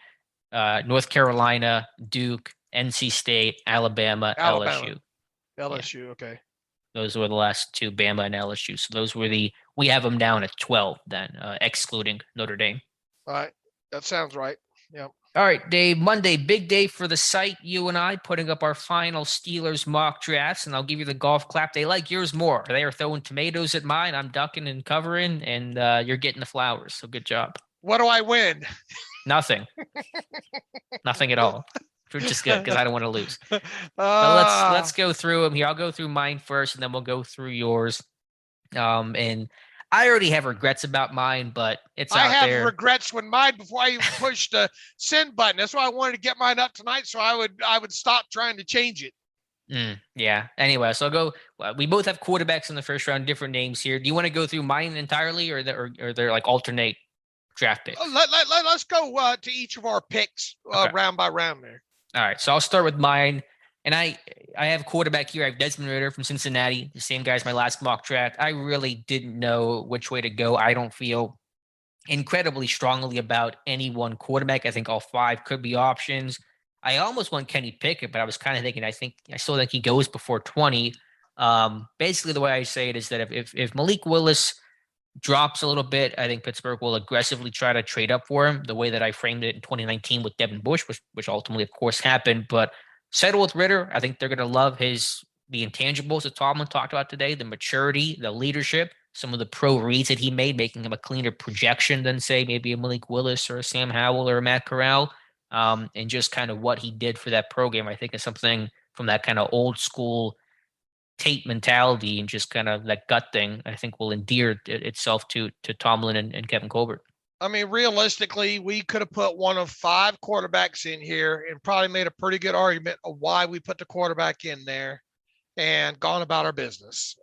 North Carolina, Duke, NC State, Alabama. LSU.
LSU. Yeah. Okay.
Those were the last two, Bama and LSU. So those were we have them down at 12 then, excluding Notre Dame.
All right, that sounds right. Yeah.
All right, Dave, Monday, big day for the site. You and I putting up our final Steelers mock drafts, and I'll give you the golf clap. They like yours more. They are throwing tomatoes at mine. I'm ducking and covering, and you're getting the flowers. So good job.
What do I win?
Nothing. Nothing at all. Which is good because I don't want to lose. But let's go through them here. I'll go through mine first, and then we'll go through yours. And I already have regrets about mine, but it's out there. I have
regrets when mine before I even pushed the send button. That's why I wanted to get mine up tonight, so I would stop trying to change it.
Yeah. Anyway, so I'll go. We both have quarterbacks in the first round, different names here. Do you want to go through mine entirely, or they're like alternate? draft picks.
Let's go to each of our picks round by round there.
All right, so I'll start with mine. And I have quarterback here. I have Desmond Ridder from Cincinnati, the same guy as my last mock draft. I really didn't know which way to go. I don't feel incredibly strongly about any one quarterback. I think all 5 could be options. I almost want Kenny Pickett, but I was kind of thinking, I still think he goes before 20. Basically, the way I say it is that if Malik Willis drops a little bit, I think Pittsburgh will aggressively try to trade up for him, the way that I framed it in 2019 with Devin Bush, which ultimately, of course, happened. But settle with Ridder. I think they're going to love the intangibles that Tomlin talked about today, the maturity, the leadership, some of the pro reads that he made, making him a cleaner projection than, say, maybe a Malik Willis or a Sam Howell or a Matt Corral, and just kind of what he did for that program. I think is something from that kind of old school Tate mentality and just kind of that gut thing, I think will endear itself to Tomlin and Kevin Colbert.
I mean, realistically, we could have put one of 5 quarterbacks in here and probably made a pretty good argument of why we put the quarterback in there and gone about our business.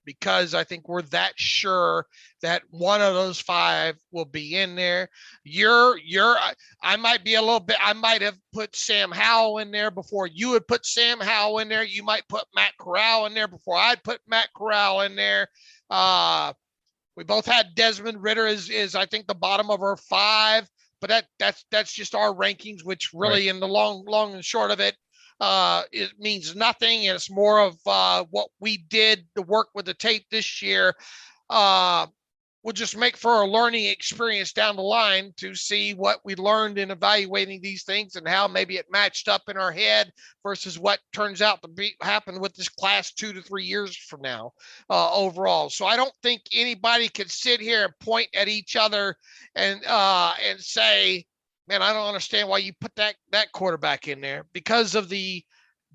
Because I think we're that sure that one of those 5 will be in there. I might be a little bit, I might have put Sam Howell in there before you would put Sam Howell in there. You might put Matt Corral in there before I'd put Matt Corral in there. We both had Desmond Ridder is I think the bottom of our 5, but that's just our rankings, which really in the long and short of it, it means nothing. And it's more of what we did to work with the tape this year. Will just make for a learning experience down the line to see what we learned in evaluating these things and how maybe it matched up in our head versus what turns out to happen with this class 2 to 3 years from now overall. So I don't think anybody could sit here and point at each other and say, man, I don't understand why you put that quarterback in there, because of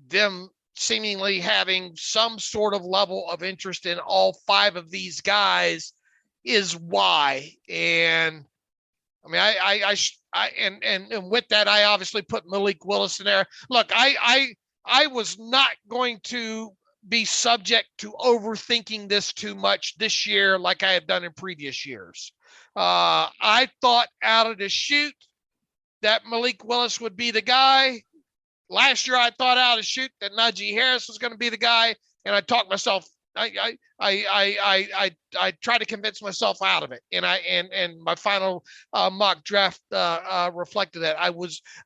them seemingly having some sort of level of interest in all 5 of these guys is why. And I mean, I with that, I obviously put Malik Willis in there. Look, I was not going to be subject to overthinking this too much this year, like I have done in previous years. I thought out of the chute that Malik Willis would be the guy. Last year, I thought out of the chute that Najee Harris was going to be the guy, and I talked myself. I try to convince myself out of it, and my final mock draft reflected that.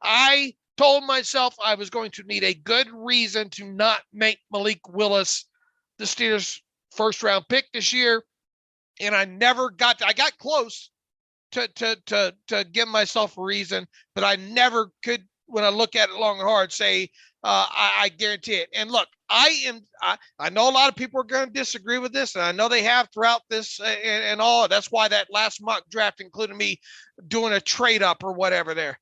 I told myself I was going to need a good reason to not make Malik Willis the Steelers' first round pick this year, and I got close to give myself a reason, but I never could, when I look at it long and hard, say I guarantee it. And look, I know a lot of people are going to disagree with this, and I know they have throughout this and all. That's why that last mock draft included me doing a trade up or whatever there.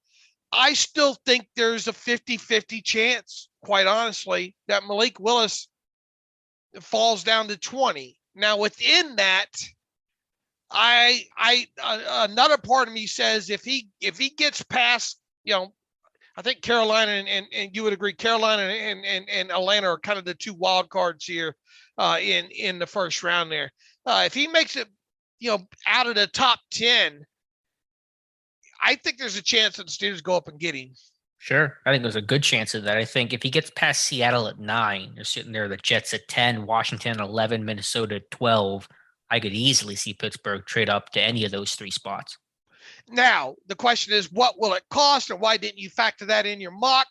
I still think there's a 50-50 chance, quite honestly, that Malik Willis falls down to 20. Now, within that, another part of me says if he gets past, I think Carolina and you would agree, Carolina and Atlanta are kind of the 2 wild cards here in the first round there. If he makes it, out of the top 10, I think there's a chance that the Steelers go up and get him.
Sure. I think there's a good chance of that. I think if he gets past Seattle at 9, they're sitting there, the Jets at 10, Washington 11, Minnesota at 12. I could easily see Pittsburgh trade up to any of those 3 spots.
Now, the question is, what will it cost, or why didn't you factor that in your mock?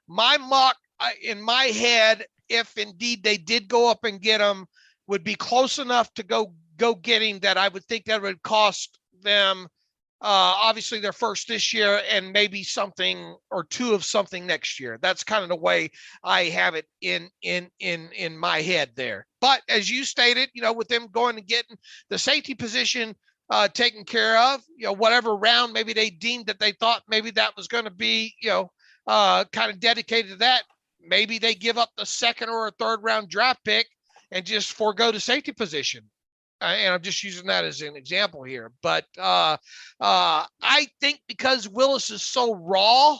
My mock, in my head, if indeed they did go up and get him, would be close enough to go get him that I would think that would cost them, obviously, their first this year and maybe something or 2 of something next year. That's kind of the way I have it in my head there. But as you stated, with them going and getting the safety position taken care of, whatever round maybe they deemed that they thought maybe that was going to be, kind of dedicated to that. Maybe they give up the 2nd or a 3rd round draft pick and just forego the safety position. And I'm just using that as an example here. But I think because Willis is so raw,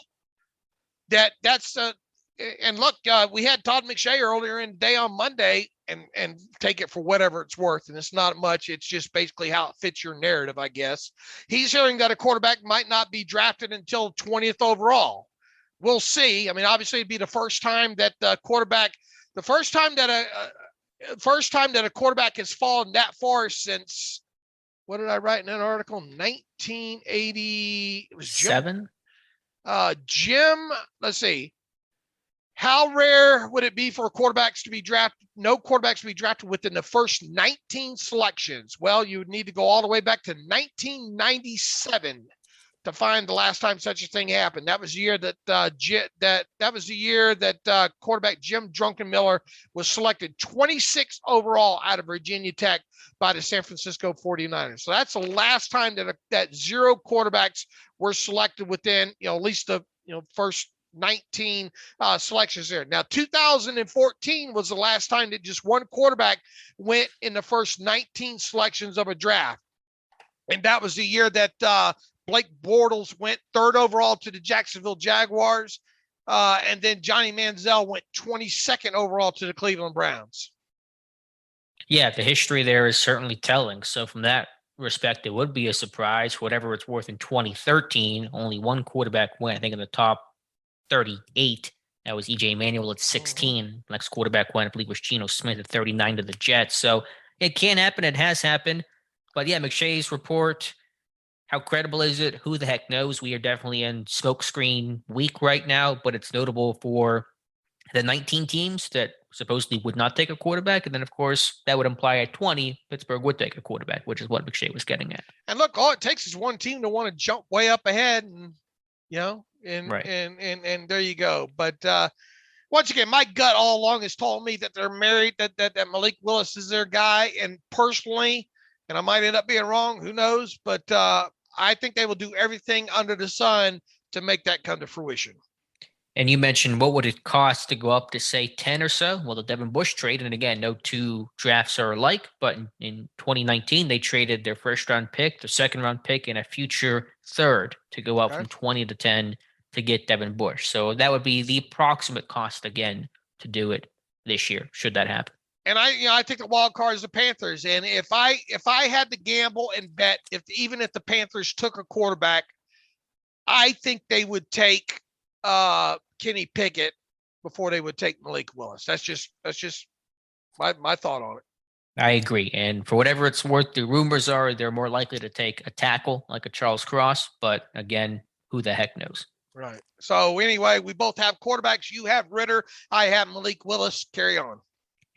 that's and look, we had Todd McShay earlier in the day on Monday. and take it for whatever it's worth. And it's not much. It's just basically how it fits your narrative, I guess. He's hearing that a quarterback might not be drafted until 20th overall. We'll see. I mean, obviously it'd be the first time that a quarterback has fallen that far since, what did I write in that article? 1980. It was Jim, let's see. How rare would it be for quarterbacks to be drafted? No quarterbacks to be drafted within the first 19 selections. Well, you would need to go all the way back to 1997 to find the last time such a thing happened. That was the year that quarterback Jim Druckenmiller was selected 26th overall out of Virginia Tech by the San Francisco 49ers. So that's the last time that 0 quarterbacks were selected within, at least the first 19 selections there. Now, 2014 was the last time that just one quarterback went in the first 19 selections of a draft. And that was the year that Blake Bortles went 3rd overall to the Jacksonville Jaguars. And then Johnny Manziel went 22nd overall to the Cleveland Browns.
Yeah, the history there is certainly telling. So from that respect, it would be a surprise. Whatever it's worth, in 2013, only one quarterback went, I think, in the top 38. That was E.J. Manuel at 16. Mm-hmm. Next quarterback went, I believe, was Geno Smith at 39 to the Jets. So it can happen. It has happened. But yeah, McShay's report, how credible is it? Who the heck knows? We are definitely in smokescreen week right now, but it's notable for the 19 teams that supposedly would not take a quarterback. And then, of course, that would imply at 20, Pittsburgh would take a quarterback, which is what McShay was getting at.
And look, all it takes is one team to want to jump way up ahead and, right. and there you go. But once again, my gut all along has told me that they're married, that Malik Willis is their guy. And personally, and I might end up being wrong, who knows, but I think they will do everything under the sun to make that come to fruition.
And you mentioned, what would it cost to go up to, say, 10 or so? Well, the Devin Bush trade, and again, no 2 drafts are alike, but in 2019, they traded their first-round pick, their second-round pick, and a future third to go up from 20 to 10 to get Devin Bush. So that would be the approximate cost, again, to do it this year, should that happen.
And I think the wild card is the Panthers. And if I had to gamble and bet, even if the Panthers took a quarterback, I think they would take Kenny Pickett before they would take Malik Willis. That's just my thought on it.
I agree. And for whatever it's worth, the rumors are they're more likely to take a tackle like a Charles Cross. But again, who the heck knows?
Right. So anyway, we both have quarterbacks. You have Ritter. I have Malik Willis. Carry on.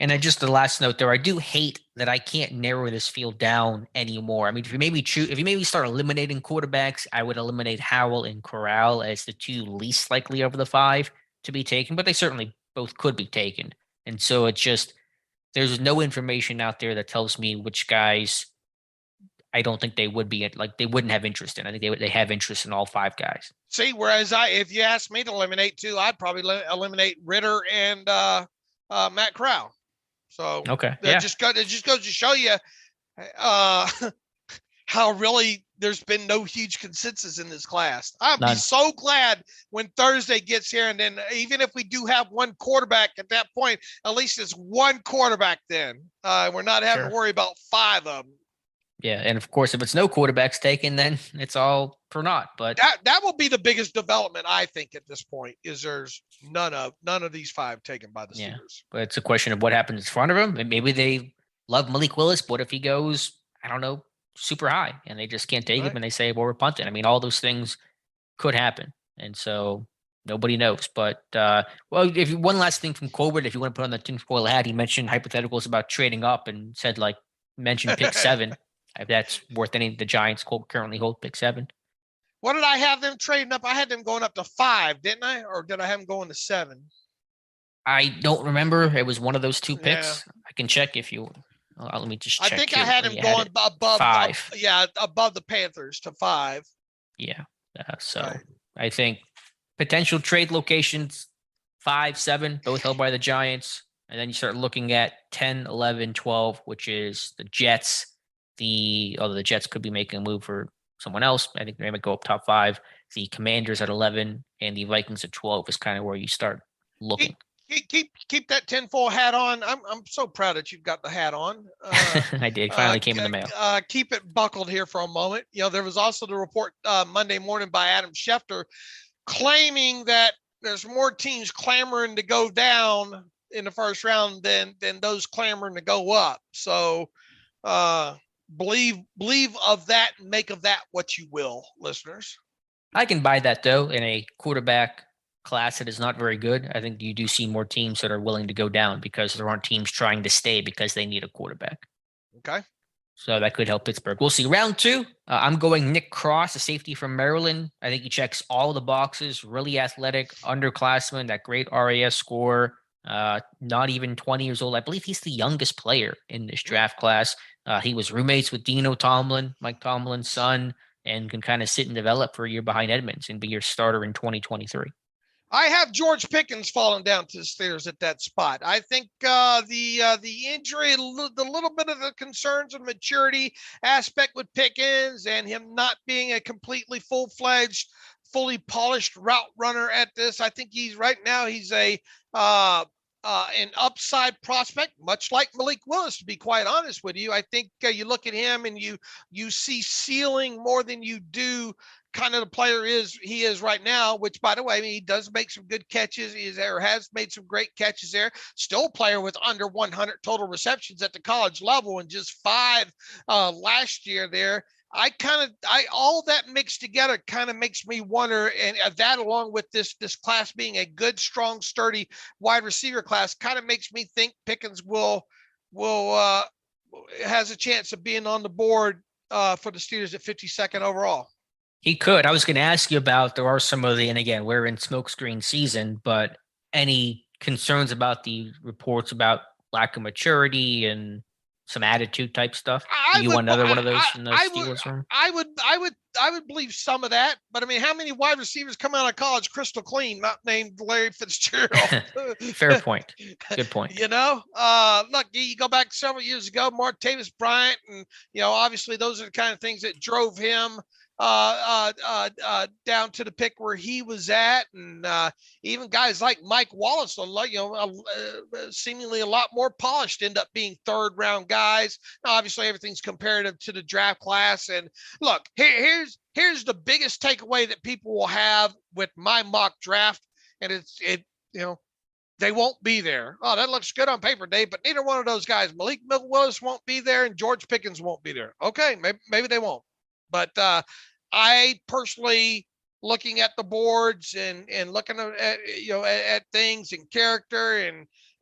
And then just the last note there, I do hate that I can't narrow this field down anymore. I mean, if you maybe start eliminating quarterbacks, I would eliminate Howell and Corral as the 2 least likely over the 5 to be taken, but they certainly both could be taken. And so it's just, there's no information out there that tells me which guys I don't think they would be, they wouldn't have interest in. I think they have interest in all 5 guys.
See, whereas if you asked me to eliminate 2, I'd probably eliminate Ritter and Matt Corral. So it just goes to show you how really there's been no huge consensus in this class. I'd be so glad when Thursday gets here, and then even if we do have one quarterback at that point, at least it's one quarterback then. We're not having to worry about 5 of them.
Yeah, and of course, if it's no quarterbacks taken, then it's all for naught. But
that will be the biggest development, I think, at this point, is there's none of these 5 taken by the Steelers.
But it's a question of what happens in front of them. And maybe they love Malik Willis, but if he goes, I don't know, super high, and they just can't take him, and they say, well, we're punting. I mean, all those things could happen, and so nobody knows. But one last thing from Colbert, if you want to put on the tinfoil hat, he mentioned hypotheticals about trading up and said mentioned pick 7. If that's worth any, the Giants currently hold pick 7.
What did I have them trading up? I had them going up to 5, didn't I? Or did I have them going to 7?
I don't remember. It was one of those 2 picks. Yeah. I can check if you. Let me just check.
I think I had him going above
5.
Above the Panthers to 5.
Yeah. I think potential trade locations 5, 7, both held by the Giants, and then you start looking at 10, 11, 12, which is the Jets. Although the Jets could be making a move for someone else. I think they might go up top 5. The Commanders at 11 and the Vikings at 12 is kind of where you start looking.
Keep that tinfoil hat on. I'm so proud that you've got the hat on.
I did. Finally came in the mail.
Keep it buckled here for a moment. There was also the report Monday morning by Adam Schefter claiming that there's more teams clamoring to go down in the first round than those clamoring to go up. So believe of that and make of that what you will, listeners.
I can buy that, though, in a quarterback class that is not very good. I think you do see more teams that are willing to go down because there aren't teams trying to stay because they need a quarterback.
Okay.
So that could help Pittsburgh. We'll see. Round 2, I'm going Nick Cross, a safety from Maryland. I think he checks all the boxes. Really athletic, underclassman, that great RAS score. Not even 20 years old. I believe he's the youngest player in this draft class. He was roommates with Dino Tomlin, Mike Tomlin's son, and can kind of sit and develop for a year behind Edmunds and be your starter in 2023.
I have George Pickens falling down to the Steelers at that spot. I think the injury, the little bit of the concerns of maturity aspect with Pickens and him not being a completely full-fledged, fully polished route runner at this. I think he's a an upside prospect, much like Malik Willis, to be quite honest with you. I think you look at him and you see ceiling more than you do kind of the player he is right now, which, by the way, I mean, he does make some good catches. Has made some great catches there. Still a player with under 100 total receptions at the college level and just 5 last year there. All that mixed together kind of makes me wonder, and that along with this class being a good, strong, sturdy wide receiver class kind of makes me think Pickens will has a chance of being on the board for the Steelers at 52nd overall.
He could. I was going to ask you about, there are some of the, and again, we're in smokescreen season, but any concerns about the reports about lack of maturity and some attitude type stuff? Do you want another one of those in the Steelers room?
I would believe some of that, but I mean, how many wide receivers come out of college crystal clean, not named Larry Fitzgerald?
Fair point. Good point.
Look, you go back several years ago, Martavis Bryant, and obviously those are the kind of things that drove him down to the pick where he was at, and even guys like Mike Wallace, seemingly a lot more polished, end up being third round guys. Now, obviously, everything's comparative to the draft class. And look, here's the biggest takeaway that people will have with my mock draft, and they won't be there. Oh, that looks good on paper, Dave, but neither one of those guys, Malik Willis won't be there, and George Pickens won't be there. Okay, maybe they won't. But I personally, looking at the boards and looking at things and character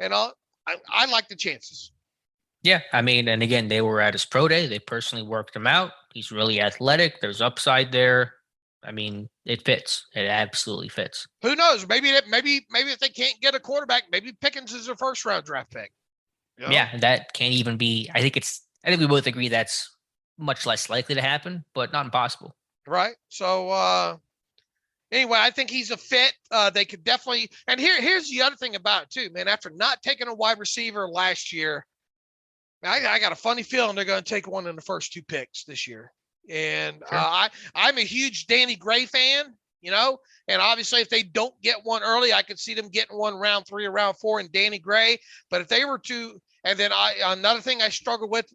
and all, I like the chances.
Yeah, I mean, and again, they were at his pro day. They personally worked him out. He's really athletic. There's upside there. I mean, it fits. It absolutely fits.
Who knows? Maybe if they can't get a quarterback, maybe Pickens is a first round draft pick.
Yeah, that can't even be. I think we both agree that's much less likely to happen, but not impossible.
Right. So anyway, I think he's a fit. They could definitely, and here's the other thing about it too, man. After not taking a wide receiver last year, I got a funny feeling they're going to take one in the first 2 picks this year. And sure. I'm a huge Danny Gray fan, and obviously if they don't get one early, I could see them getting one round 3 or round 4 in Danny Gray. But if they were to, and then another thing I struggle with,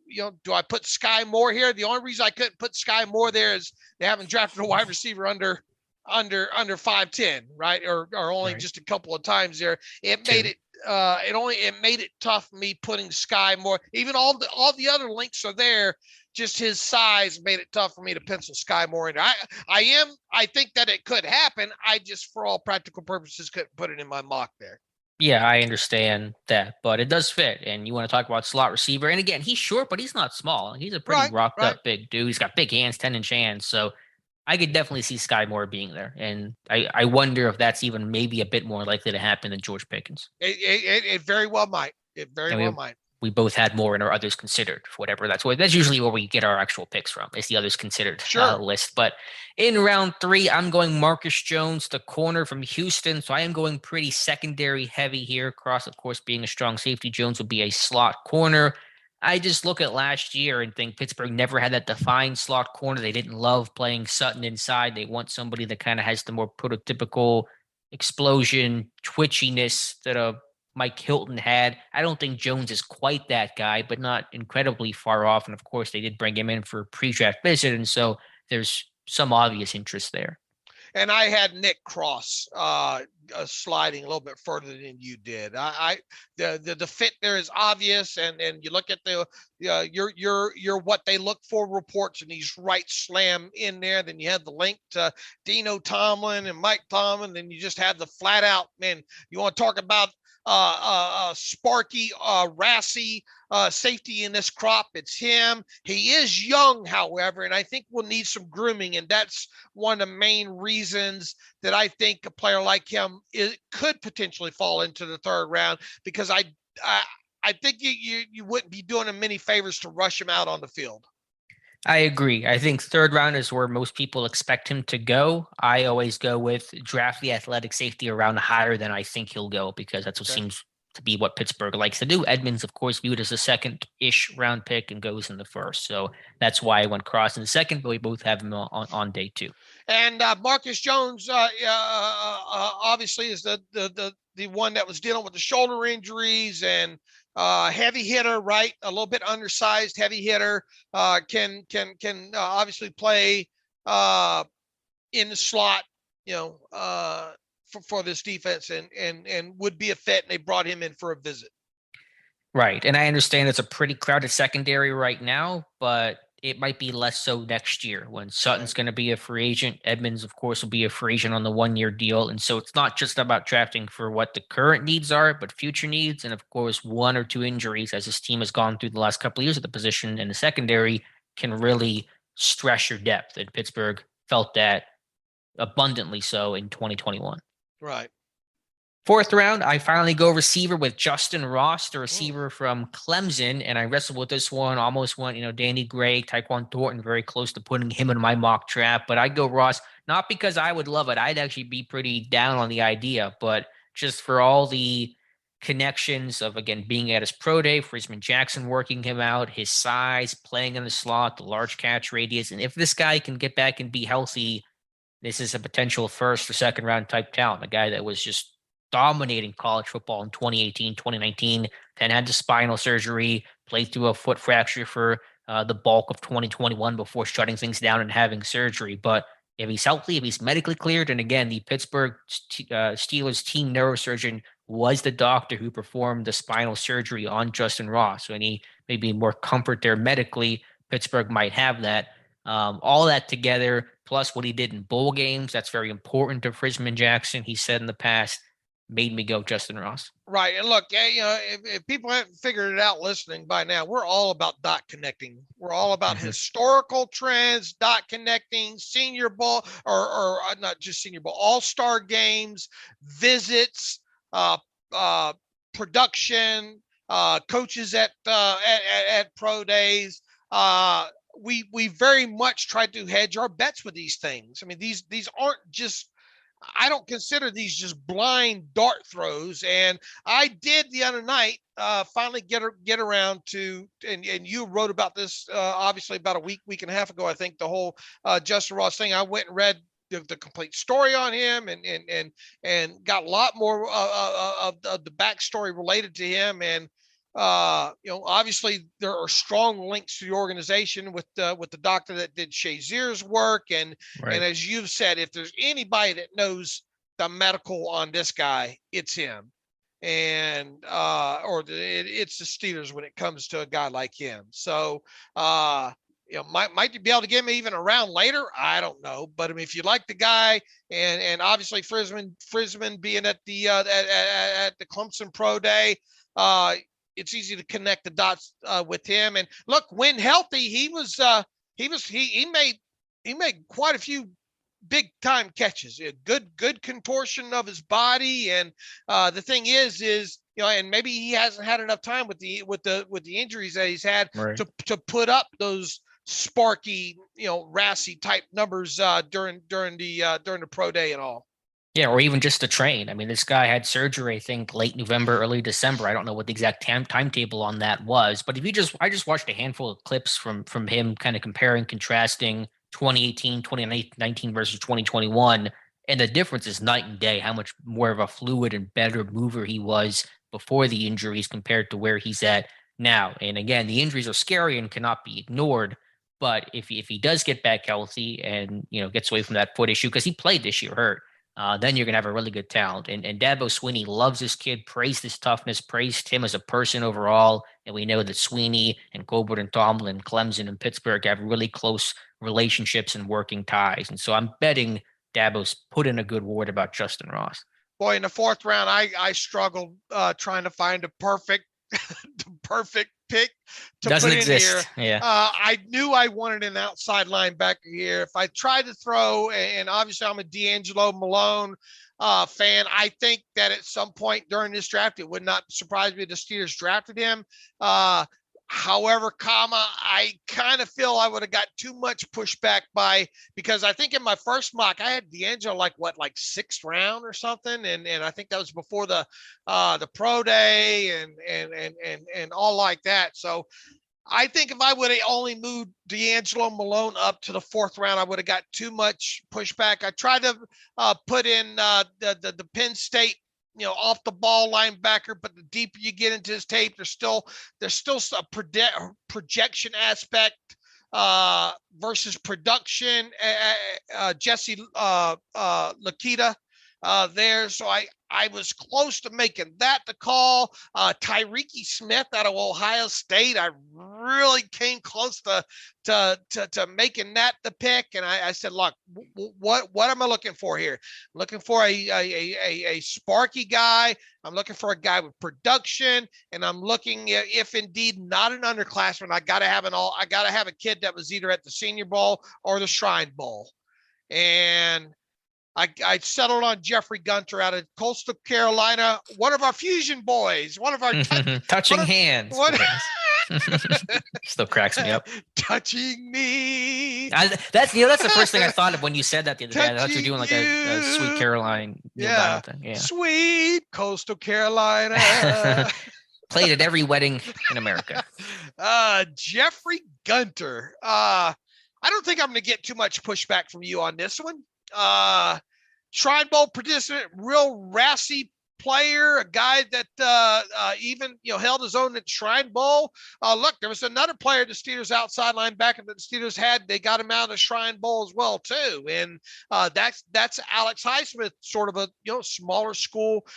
do I put Sky Moore here? The only reason I couldn't put Sky Moore there is they haven't drafted a wide receiver under 5'10", right? Or only just a couple of times there. It made it tough for me putting Sky Moore. Even all the other links are there. Just his size made it tough for me to pencil Sky Moore in there. I think that it could happen. I just, for all practical purposes, couldn't put it in my mock there.
Yeah, I understand that, but it does fit. And you want to talk about slot receiver. And again, he's short, but he's not small. He's a pretty rocked up big dude. He's got big hands, 10-inch hands. So I could definitely see Sky Moore being there. And I wonder if that's even maybe a bit more likely to happen than George Pickens.
It very well might. It very well might.
We both had more in our others considered, whatever. That's usually where we get our actual picks from. It's the others considered list. But in round 3, I'm going Marcus Jones, the corner from Houston. So I am going pretty secondary heavy here. Cross, of course, being a strong safety. Jones would be a slot corner. I just look at last year and think Pittsburgh never had that defined slot corner. They didn't love playing Sutton inside. They want somebody that kind of has the more prototypical explosion, twitchiness that a Mike Hilton had. I don't think Jones is quite that guy, but not incredibly far off. And of course, they did bring him in for a pre-draft visit, and so there's some obvious interest there.
And I had Nick Cross sliding a little bit further than you did. The fit there is obvious, and you look at your what they look for reports, and he's right slam in there. Then you have the link to Dino Tomlin and Mike Tomlin, and you just have the flat out, man. You want to talk about sparky, rassy safety in this crop? It's him. He is young, however, and I think we'll need some grooming, and that's one of the main reasons that I think a player like him could potentially fall into the third round, because I think you wouldn't be doing him many favors to rush him out on the field.
I agree. I think third round is where most people expect him to go. I always go with draft the athletic safety around higher than I think he'll go, because that's what seems to be what Pittsburgh likes to do. Edmunds, of course, viewed as a second-ish round pick and goes in the first. So that's why I went Cross in the second, but we both have him on day 2.
And Marcus Jones, obviously, is the one that was dealing with the shoulder injuries, and heavy hitter, right? A little bit undersized, heavy hitter, can obviously play in the slot, for this defense, and would be a fit. And they brought him in for a visit.
Right. And I understand it's a pretty crowded secondary right now, but it might be less so next year when Sutton's going to be a free agent. Edmunds, of course, will be a free agent on the 1-year deal. And so it's not just about drafting for what the current needs are, but future needs. And of course, 1 or 2 injuries, as this team has gone through the last couple of years at the position in the secondary, can really stress your depth. And Pittsburgh felt that abundantly so in 2021.
Right.
4th round, I finally go receiver with Justin Ross, the receiver from Clemson, and I wrestled with this one, almost went, Danny Gray, Tyquan Thornton, very close to putting him in my mock draft, but I go Ross, not because I would love it. I'd actually be pretty down on the idea, but just for all the connections of, again, being at his pro day, Frisman Jackson working him out, his size, playing in the slot, the large catch radius, and if this guy can get back and be healthy, this is a potential first or second round type talent, a guy that was just dominating college football in 2018, 2019, then had the spinal surgery, played through a foot fracture for the bulk of 2021 before shutting things down and having surgery. But if he's healthy, if he's medically cleared, and again, the Pittsburgh Steelers team neurosurgeon was the doctor who performed the spinal surgery on Justin Ross. So any maybe more comfort there medically, Pittsburgh might have that. All that together, plus what he did in bowl games, that's very important to Frisman Jackson. He said in the past, made me go Justin Ross.
Right. And look, if people haven't figured it out listening by now, we're all about dot connecting. We're all about historical trends, dot connecting, Senior Bowl, or not just Senior Bowl, all-star games, visits, production, coaches at pro days. We very much try to hedge our bets with these things. I mean, these aren't just, I don't consider these just blind dart throws. And I did the other night finally get around to, and you wrote about this obviously about a week and a half ago, I think, the whole Justin Ross thing. I went and read the complete story on him and got a lot more of the backstory related to him. And obviously there are strong links to the organization with the doctor that did Shazier's work. And as you've said, if there's anybody that knows the medical on this guy, it's him. And, it's the Steelers when it comes to a guy like him. So, might you be able to get him even around later? I don't know. But I mean, if you like the guy, and obviously Frisman being at the Clemson Pro Day, it's easy to connect the dots with him. And look, when healthy, he made quite a few big time catches, a good contortion of his body. And the thing is, and maybe he hasn't had enough time with the injuries that he's had to put up those sparky, rassy type numbers during the pro day and all.
Yeah, or even just to train. I mean, this guy had surgery, I think, late November, early December. I don't know what the exact timetable on that was, but I just watched a handful of clips from him kind of comparing, contrasting 2018, 2019 versus 2021. And the difference is night and day, how much more of a fluid and better mover he was before the injuries compared to where he's at now. And again, the injuries are scary and cannot be ignored. But if he does get back healthy and, gets away from that foot issue, because he played this year hurt, then you're going to have a really good talent. And Dabo Swinney loves this kid, praised his toughness, praised him as a person overall. And we know that Swinney and Colbert and Tomlin, Clemson and Pittsburgh have really close relationships and working ties. And so I'm betting Dabo's put in a good word about Justin Ross.
Boy, in the fourth round, I struggled trying to find the perfect pick to
Doesn't
put
exist.
in here.
Yeah.
I knew I wanted an outside linebacker here. If I tried to throw, and obviously I'm a D'Angelo Malone fan, I think that at some point during this draft, it would not surprise me if the Steelers drafted him. However, I kind of feel I would have got too much pushback because I think in my first mock I had D'Angelo like 6th round or something, and I think that was before the pro day and all like that. So I think if I would have only moved D'Angelo Malone up to the 4th round, I would have got too much pushback. I tried to put in the Penn State off the ball linebacker, but the deeper you get into his tape, there's still a projection aspect versus production. Jesse Lakita there. So I was close to making that the call. Tyreek Smith out of Ohio State, I really came close to making that the pick. And I said, look, what am I looking for here? I'm looking for a sparky guy. I'm looking for a guy with production, and I'm looking at, if indeed not an underclassman, I got to have a kid that was either at the Senior Bowl or the Shrine Bowl. And I settled on Jeffrey Gunter out of Coastal Carolina, one of our fusion boys, one of our
touching hands. Still cracks me up.
Touching me.
That's the first thing I thought of when you said that the other day. I thought you were doing like a Sweet Caroline. Thing. Yeah. Sweet
Coastal Carolina.
Played at every wedding in America.
Jeffrey Gunter. I don't think I'm going to get too much pushback from you on this one. Shrine Bowl participant, real rassy player, a guy that even held his own at Shrine Bowl. Look, there was another player the Steelers outside linebacker that the Steelers had. They got him out of the Shrine Bowl as well too, and that's Alex Highsmith, sort of a smaller school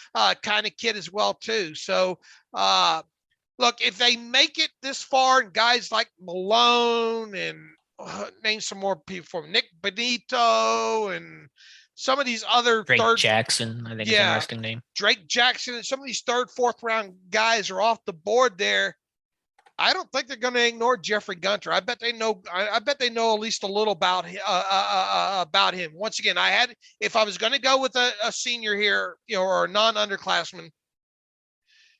kind of kid as well too. So look, if they make it this far, and guys like Malone and name some more people for Nick Benito and some of these other
Drake Jackson, I think is an interesting name.
Drake Jackson and some of these 3rd, 4th round guys are off the board there. I don't think they're going to ignore Jeffrey Gunter. I bet they know at least a little about him. Once again, if I was going to go with a senior here, or a non-underclassman,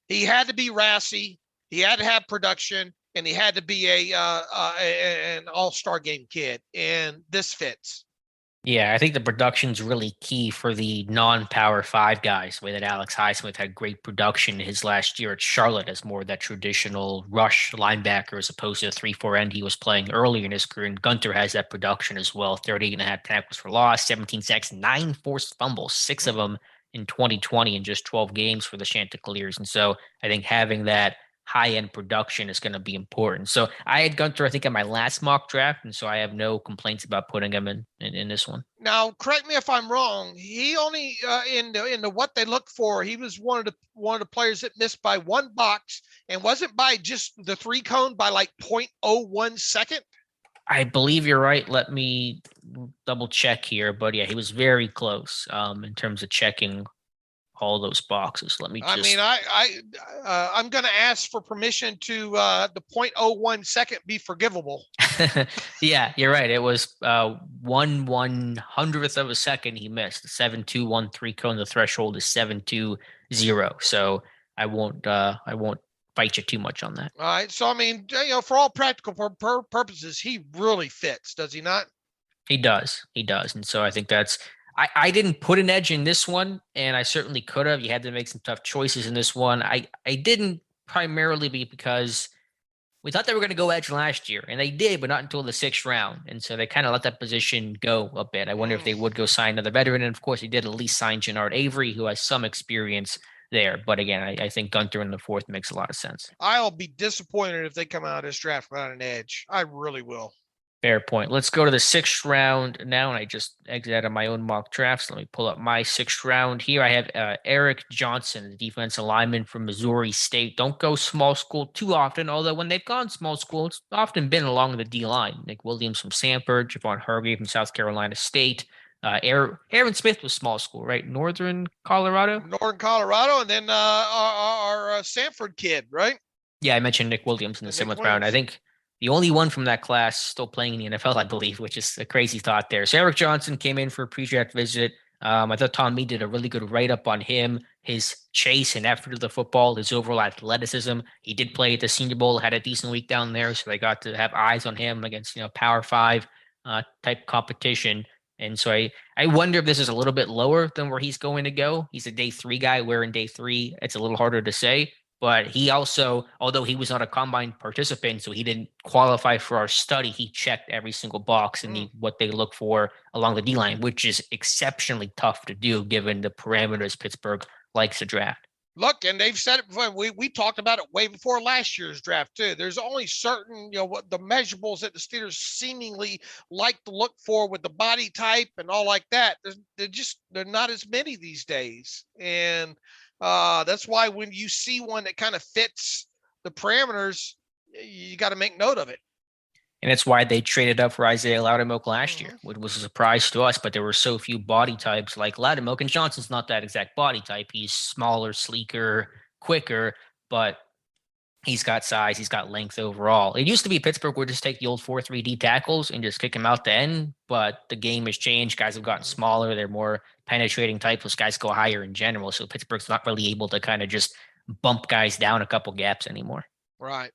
he had to be rassy. He had to have production. And he had to be an all-star game kid, and this fits.
Yeah, I think the production's really key for the non-Power 5 guys, the way that Alex Highsmith had great production his last year at Charlotte as more of that traditional rush linebacker as opposed to the 3-4 end he was playing earlier in his career. And Gunter has that production as well, 38.5 tackles for loss, 17 sacks, 9 forced fumbles, 6 of them in 2020 in just 12 games for the Chanticleers. And so I think having that high-end production is going to be important. So I had Gunter, I think, in my last mock draft, and so I have no complaints about putting him in this one.
Now, correct me if I'm wrong. He only in the what they look for, he was one of the players that missed by 1 box, and wasn't by just the 3 cone by like 0.01 second.
I believe you're right. Let me double check here, but yeah, he was very close in terms of checking all those boxes. Let me just...
I'm going to ask for permission to the 0.01 second be forgivable.
Yeah, you're right. It was 1/100th of a second he missed. 7.213 cone. The threshold is 7.20. So I won't fight you too much on that.
All right. So I mean, for all practical purposes, he really fits, does he not?
He does. And so I think that's... I didn't put an edge in this one, and I certainly could have. You had to make some tough choices in this one. I didn't primarily because we thought they were going to go edge last year, and they did, but not until the 6th round. And so they kind of let that position go a bit. I wonder if they would go sign another veteran. And of course, they did at least sign Jannard Avery, who has some experience there. But again, I think Gunter in the fourth makes a lot of sense.
I'll be disappointed if they come out of this draft without an edge. I really will.
Fair point. Let's go to the 6th round now, and I just exited out of my own mock drafts. Let me pull up my 6th round here. I have Eric Johnson, the defensive lineman from Missouri State. Don't go small school too often, although when they've gone small school, it's often been along the D-line. Nick Williams from Sanford, Javon Harvey from South Carolina State. Aaron Smith was small school, right? Northern Colorado,
and then our Sanford kid, right?
Yeah, I mentioned Nick Williams in the 7th round. I think the only one from that class still playing in the NFL, I believe, which is a crazy thought there. So Eric Johnson came in for a pre-draft visit. I thought Tom Meade did a really good write-up on him, his chase and effort of the football, his overall athleticism. He did play at the Senior Bowl, had a decent week down there, so they got to have eyes on him against, Power 5 type competition. And so I wonder if this is a little bit lower than where he's going to go. He's a day 3 guy, where in day 3, it's a little harder to say. But he also, although he was not a combine participant, so he didn't qualify for our study, he checked every single box in what they look for along the D-line, which is exceptionally tough to do given the parameters Pittsburgh likes to draft.
Look, and they've said it before. We talked about it way before last year's draft too. There's only certain, what the measurables that the Steelers seemingly like to look for with the body type and all like that. They're not as many these days, and that's why when you see one that kind of fits the parameters, you got to make note of it.
And that's why they traded up for Isaiah Loudermilk last year, which was a surprise to us, but there were so few body types like Loudermilk, and Johnson's not that exact body type. He's smaller, sleeker, quicker, but he's got size, he's got length overall. It used to be Pittsburgh would just take the old 4-3 D tackles and just kick him out the end, but the game has changed. Guys have gotten smaller. They're more penetrating types. Those guys go higher in general, so Pittsburgh's not really able to kind of just bump guys down a couple gaps anymore.
Right.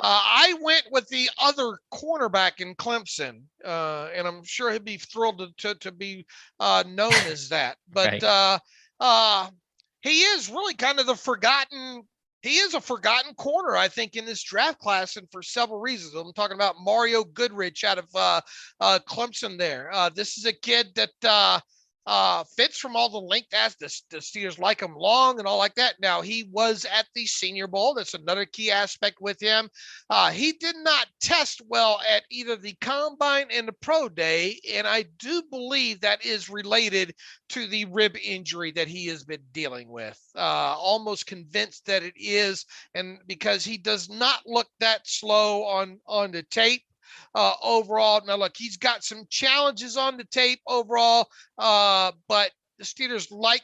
I went with the other cornerback in Clemson, and I'm sure he'd be thrilled to be known as that. But right. He is really kind of he is a forgotten corner, I think, in this draft class, and for several reasons. I'm talking about Mario Goodrich out of Clemson there. This is a kid that fits from all the length as the Steelers like him long and all like that. Now, he was at the Senior Bowl. That's another key aspect with him. He did not test well at either the Combine and the Pro Day, and I do believe that is related to the rib injury that he has been dealing with. Almost convinced that it is, and because he does not look that slow on the tape. Overall, now look, he's got some challenges on the tape overall, but the Steelers like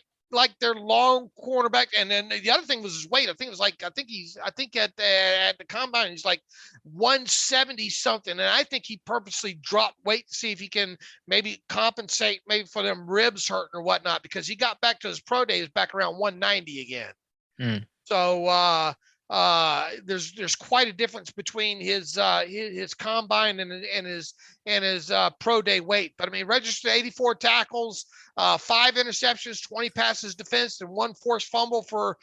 their long cornerback. And then the other thing was his weight. I think at the Combine he's like 170 something, and I think he purposely dropped weight to see if he can maybe compensate maybe for them ribs hurting or whatnot, because he got back to his pro days back around 190 again. So there's quite a difference between his combine and his pro day weight. But I mean, registered 84 tackles, 5 interceptions, 20 passes defense, and 1 forced fumble for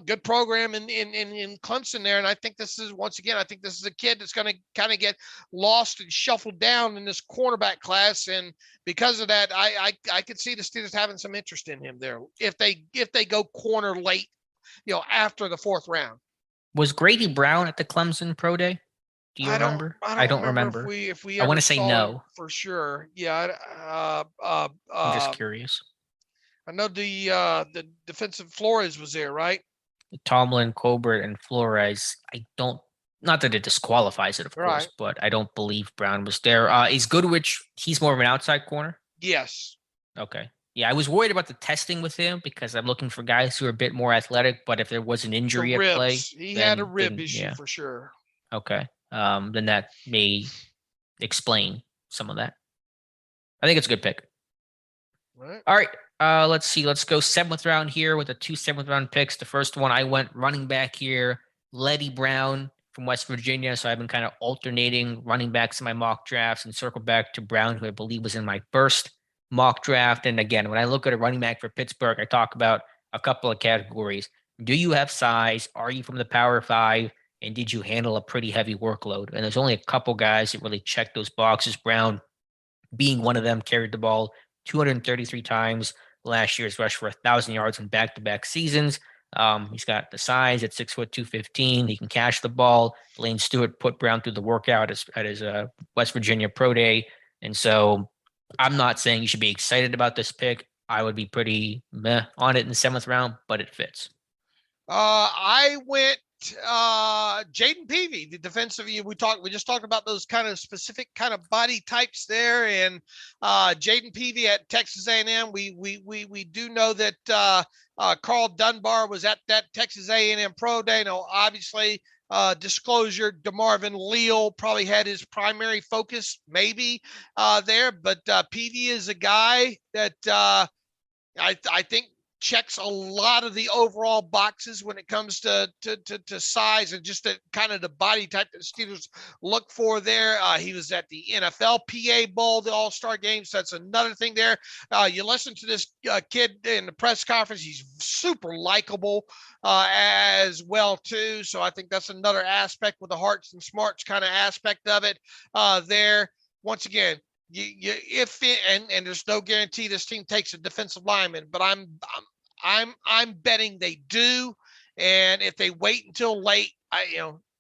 good program in Clemson there. And I think this is, once again, a kid that's going to kind of get lost and shuffled down in this cornerback class. And because of that, I could see the Steelers having some interest in him there if they go corner late, after the 4th round.
Was Grady Brown at the Clemson Pro Day? Do you remember? I don't remember.
If we
I want to say no.
For sure. Yeah.
I'm just curious.
I know the defensive Flores was there, right?
Tomlin, Colbert, and Flores. Not that it disqualifies it, of course, but I don't believe Brown was there. Is Goodrich, he's more of an outside corner?
Yes.
Okay. Yeah, I was worried about the testing with him because I'm looking for guys who are a bit more athletic, but if there was an injury at play.
He had a rib issue for sure.
Okay. Then that may explain some of that. I think it's a good pick. All right. Let's see. Let's go 7th round here with the 2 7th round picks. The first one, I went running back here, Letty Brown from West Virginia. So I've been kind of alternating running backs in my mock drafts and circle back to Brown, who I believe was in my first mock draft. And again, when I look at a running back for Pittsburgh, I talk about a couple of categories. Do you have size? Are you from the Power 5? And did you handle a pretty heavy workload? And there's only a couple guys that really check those boxes. Brown being one of them, carried the ball 233 times last year, has rushed for 1,000 yards in back-to-back seasons. He's got the size at 6', 215. He can catch the ball. Lane Stewart put Brown through the workout at his West Virginia Pro Day. And so I'm not saying you should be excited about this pick. I would be pretty meh on it in the 7th round, but it fits.
I went Jaden Peavy, the defensive. We just talked about those kind of specific kind of body types there, and Jaden Peavy at Texas A&M. We do know that Carl Dunbar was at that Texas A&M Pro Day. Now, obviously, disclosure, DeMarvin Leal probably had his primary focus maybe there, but Peavy is a guy that I think checks a lot of the overall boxes when it comes to size and just the kind of the body type that the Steelers look for there. He was at the NFL PA Bowl, the All-Star Games. So that's another thing there. You listen to this kid in the press conference. He's super likable as well, too. So I think that's another aspect with the hearts and smarts kind of aspect of it there. Once again, and there's no guarantee this team takes a defensive lineman, but I'm betting they do. And if they wait until late,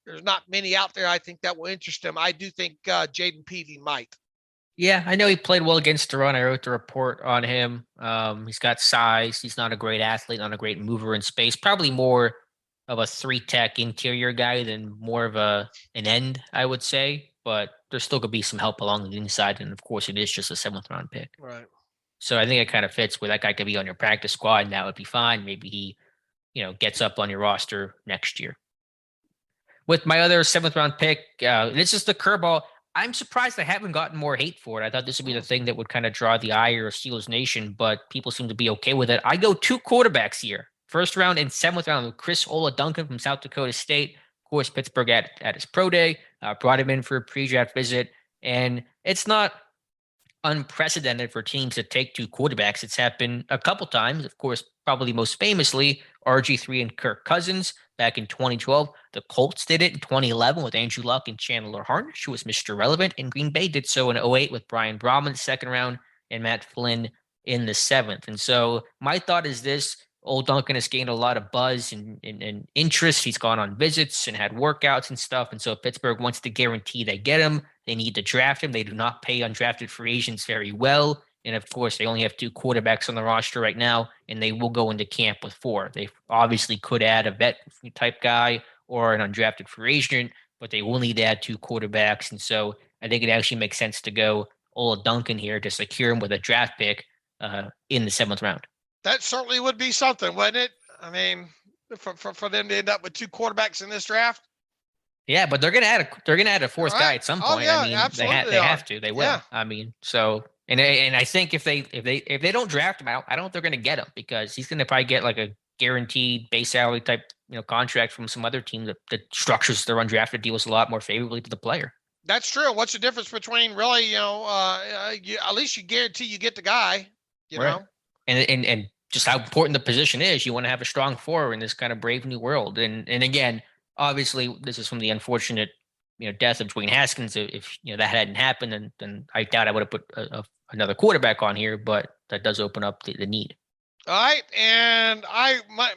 there's not many out there I think that will interest them. I do think Jaden Peavy might.
Yeah, I know he played well against the run. I wrote the report on him. He's got size. He's not a great athlete, not a great mover in space. Probably more of a 3-tech interior guy than more of an end, I would say. But there still could be some help along the inside. And, of course, it is just a 7th round pick.
Right.
So I think it kind of fits where that guy could be on your practice squad, and that would be fine. Maybe he, gets up on your roster next year. With my other 7th round pick, this is the curveball. I'm surprised I haven't gotten more hate for it. I thought this would be the thing that would kind of draw the ire of Steelers Nation, but people seem to be okay with it. I go 2 quarterbacks here. 1st round and 7th round with Chris Oladuncan from South Dakota State. Of course, Pittsburgh at his pro day, brought him in for a pre-draft visit. And it's not unprecedented for teams to take 2 quarterbacks. It's happened a couple times. Of course, probably most famously, RG3 and Kirk Cousins back in 2012. The Colts did it in 2011 with Andrew Luck and Chandler Harnish, who was Mr. Relevant. And Green Bay did so in 2008 with Brian Brahman, 2nd round, and Matt Flynn in the 7th. And so my thought is this. Old Duncan has gained a lot of buzz and interest. He's gone on visits and had workouts and stuff. And so if Pittsburgh wants to guarantee they get him, they need to draft him. They do not pay undrafted free agents very well. And of course, they only have 2 quarterbacks on the roster right now, and they will go into camp with 4. They obviously could add a vet type guy or an undrafted free agent, but they will need to add 2 quarterbacks. And so I think it actually makes sense to go Ola Duncan here to secure him with a draft pick in the 7th round.
That certainly would be something, wouldn't it? I mean, for them to end up with 2 quarterbacks in this draft.
Yeah, but they're gonna add a 4th guy at some point.
Yeah,
I mean,
absolutely
they have to. They will.
Yeah.
I mean, so and I think if they don't draft him out, I don't think they're gonna get him because he's gonna probably get like a guaranteed base salary type contract from some other team that structures their undrafted deals a lot more favorably to the player.
That's true. What's the difference between really at least you guarantee you get the guy,
right. And just how important the position is. You want to have a strong 4 in this kind of brave new world. And again, obviously, this is from the unfortunate, death of Dwayne Haskins. If that hadn't happened, then I doubt I would have put another quarterback on here. But that does open up the need.
All right, and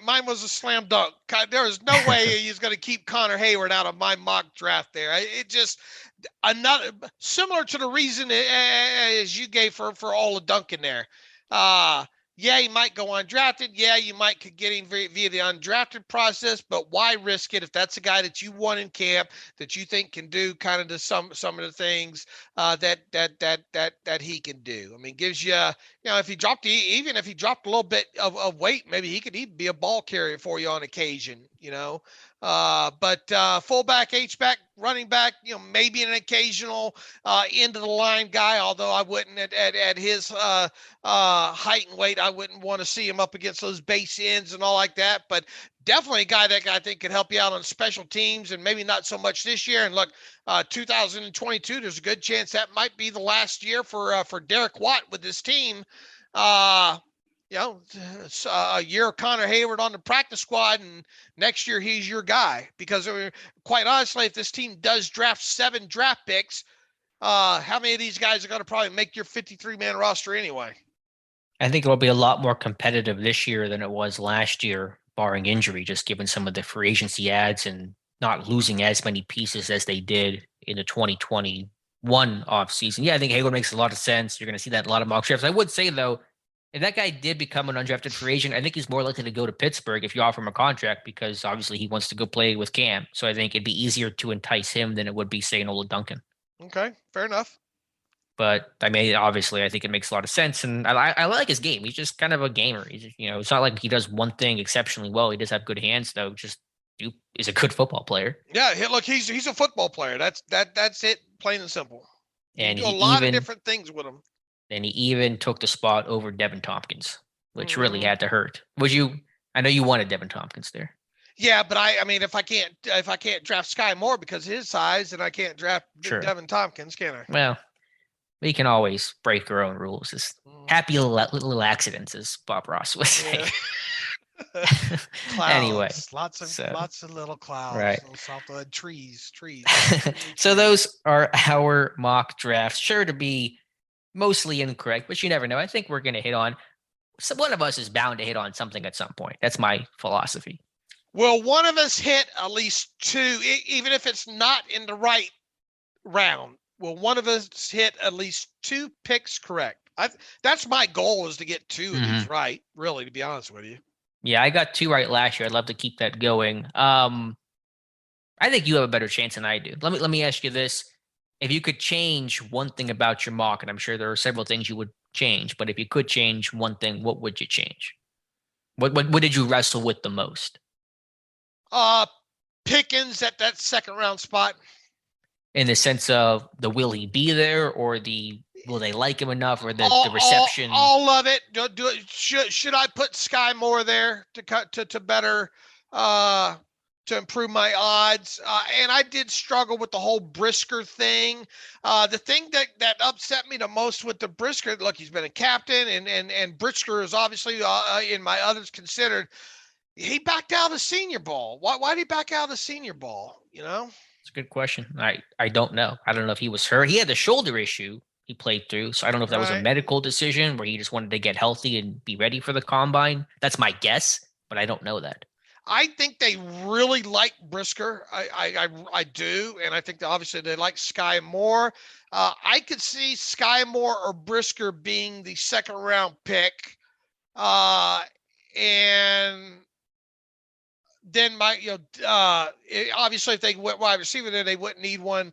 mine was a slam dunk. There was no way he's going to keep Connor Hayward out of my mock draft. There, it just another similar to the reason as you gave for Ola Duncan there. Yeah, he might go undrafted. Yeah, you might could get him via the undrafted process, but why risk it if that's a guy that you want in camp that you think can do kind of some of the things that he can do? I mean, gives you, if he dropped a little bit of weight, maybe he could even be a ball carrier for you on occasion, But fullback, H-back, running back, maybe an occasional end of the line guy, although I wouldn't at his height and weight, I wouldn't want to see him up against those base ends and all like that. But definitely a guy that I think could help you out on special teams and maybe not so much this year. And look, 2022, there's a good chance that might be the last year for Derek Watt with this team. A year of Connor Hayward on the practice squad, and next year he's your guy. Because quite honestly, if this team does draft 7 draft picks, how many of these guys are going to probably make your 53-man roster anyway?
I think it'll be a lot more competitive this year than it was last year. barring injury, just given some of the free agency ads and not losing as many pieces as they did in the 2021 offseason. Yeah, I think Hayward makes a lot of sense. You're going to see that in a lot of mock drafts. I would say, though, if that guy did become an undrafted free agent, I think he's more likely to go to Pittsburgh if you offer him a contract, because obviously he wants to go play with Cam. So I think it'd be easier to entice him than it would be, say, Nola Duncan.
Okay, fair enough.
But I mean, obviously, I think it makes a lot of sense, and I like his game. He's just kind of a gamer. He's just, it's not like he does one thing exceptionally well. He does have good hands, though. Is a good football player.
Yeah, look, he's a football player. That's it, plain and simple.
And
you do a lot of different things with him.
And he even took the spot over Devin Tompkins, which really had to hurt. I know you wanted Devin Tompkins there.
Yeah, but I mean, if I can't draft Sky Moore because of his size, then I can't draft Devin Tompkins, can I?
Well, we can always break our own rules. It's happy little accidents, as Bob Ross would say.
Clouds,
anyway,
lots of little clouds,
right?
Trees.
So those are our mock drafts. Sure to be mostly incorrect, but you never know. I think we're going to hit on. So one of us is bound to hit on something at some point. That's my philosophy.
Will one of us hit at least two, even if it's not in the right round? Will one of us hit at least two picks correct? That's my goal, is to get two of these right, really, to be honest with you.
Yeah, I got two right last year. I'd love to keep that going. I think you have a better chance than I do. Let me ask you this. If you could change one thing about your mock, and I'm sure there are several things you would change, but if you could change one thing, what would you change? What did you wrestle with the most?
Pickens at that second round spot.
In the sense of the will he be there, or will they like him enough, or the reception?
All of it. Do it. Should I put Sky Moore there to better to improve my odds? And I did struggle with the whole Brisker thing. The thing that upset me the most with the Brisker, look, he's been a captain, and Brisker is obviously in my others considered. He backed out of the Senior Bowl. Why did he back out of the Senior Bowl?
It's a good question. I don't know. I don't know if he was hurt. He had the shoulder issue he played through, so I don't know if that was a medical decision where he just wanted to get healthy and be ready for the combine. That's my guess, but I don't know that.
I think they really like Brisker. I do, and I think that obviously they like Sky Moore. I could see Sky Moore or Brisker being the second round pick, and then obviously if they went wide receiver there, they wouldn't need one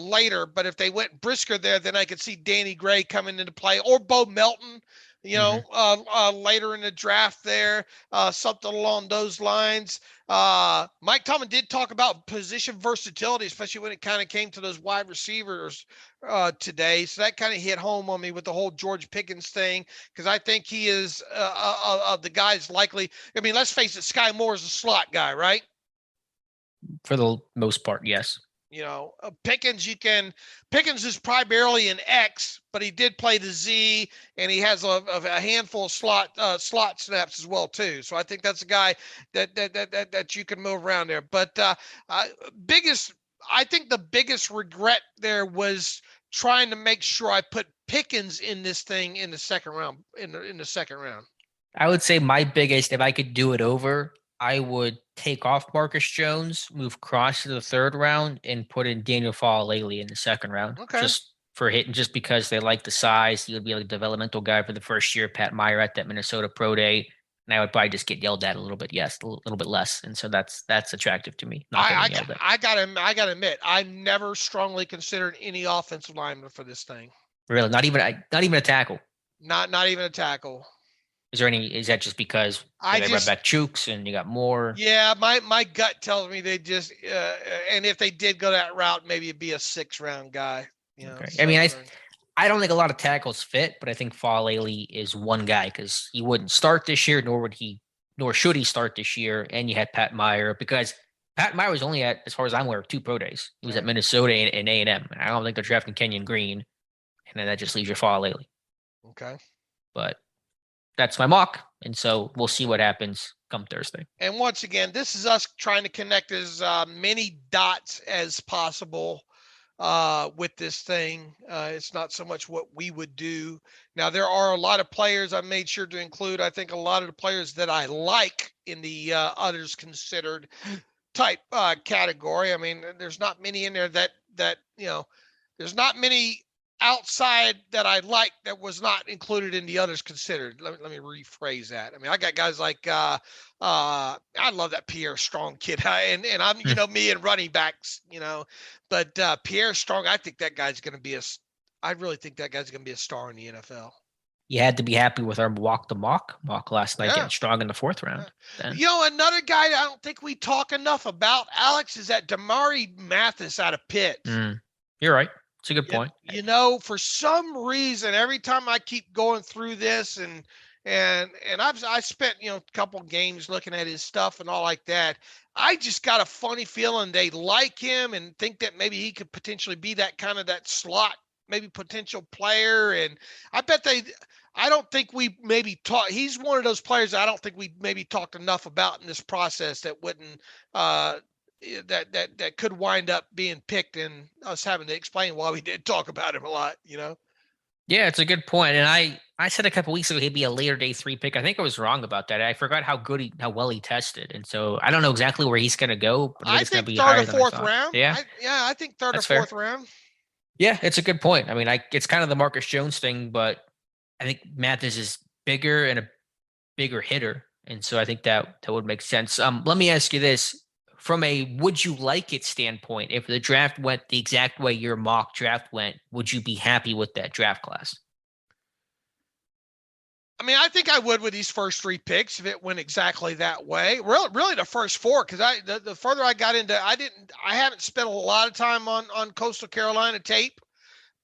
later. But if they went Brisker there, then I could see Danny Gray coming into play, or Bo Melton, later in the draft there, something along those lines. Mike Tomlin did talk about position versatility, especially when it kind of came to those wide receivers today. So that kind of hit home on me with the whole George Pickens thing, because I think he is the guy's likely. I mean, let's face it, Sky Moore is a slot guy, right?
For the most part, yes.
Pickens is primarily an X, but he did play the Z, and he has a handful of slot snaps as well too. So I think that's a guy that you can move around there. But I think the biggest regret there was trying to make sure I put Pickens in this thing in the second round. In the second round,
I would say my biggest, if I could do it over, I would take off Marcus Jones, move Cross to the third round, and put in Daniel Falele in the second round.
Okay.
Just for hitting, just because they like the size. He would be like a developmental guy for the first year. Pat Meyer at that Minnesota Pro Day, and I would probably just get yelled at a little bit. Yes, a little bit less, and so that's attractive to me.
I gotta admit, I never strongly considered any offensive lineman for this thing.
Really, not even a tackle.
Not even a tackle.
Is that just because they brought back Chooks and you got more?
Yeah, my gut tells me they just and if they did go that route, maybe it'd be a 6th round guy.
Okay. I mean, I don't think a lot of tackles fit, but I think Falele is one guy, because he wouldn't start this year, nor should he start this year. And you had Pat Meyer, because Pat Meyer was only at, as far as I'm aware, 2 pro days. He was at Minnesota and A&M. I don't think they're drafting Kenyon Green, and then that just leaves your Falele.
Okay.
But that's my mock, and so we'll see what happens come Thursday.
And once again, this is us trying to connect as many dots as possible with this thing. It's not so much what we would do. Now, there are a lot of players I made sure to include. I think a lot of the players that I like in the others considered type category. I mean, there's not many in there that there's not many outside that I like that was not included in the others considered. Let me rephrase that. I mean, I got guys like I love that Pierre Strong kid, and I'm me and running backs, but Pierre Strong, I think that guy's going to be I really think that guy's going to be a star in the NFL.
You had to be happy with our mock last night, getting Strong in the 4th round.
Another guy that I don't think we talk enough about, Alex, is that Damari Mathis out of Pitt.
You're right. It's a good point.
For some reason, every time I keep going through this and I spent, a couple games looking at his stuff and all like that. I just got a funny feeling they like him and think that maybe he could potentially be that slot, maybe potential player. And I don't think we maybe talked. He's one of those players I don't think we maybe talked enough about in this process that wouldn't, that could wind up being picked and us having to explain why we did talk about him a lot,
Yeah, it's a good point. And I said a couple weeks ago he'd be a later day 3 pick. I think I was wrong about that. I forgot how well he tested. And so I don't know exactly where he's going to go, but
I think 3rd or 4th round.
Yeah.
I think 3rd or 4th round.
Yeah, it's a good point. I mean, it's kind of the Marcus Jones thing, but I think Mathis is bigger and a bigger hitter. And so I think that would make sense. Let me ask you this. From a would you like it standpoint, if the draft went the exact way your mock draft went, would you be happy with that draft class?
I mean, I think I would with these first 3 picks if it went exactly that way. Really the first 4, because the further I got into, I haven't spent a lot of time on Coastal Carolina tape,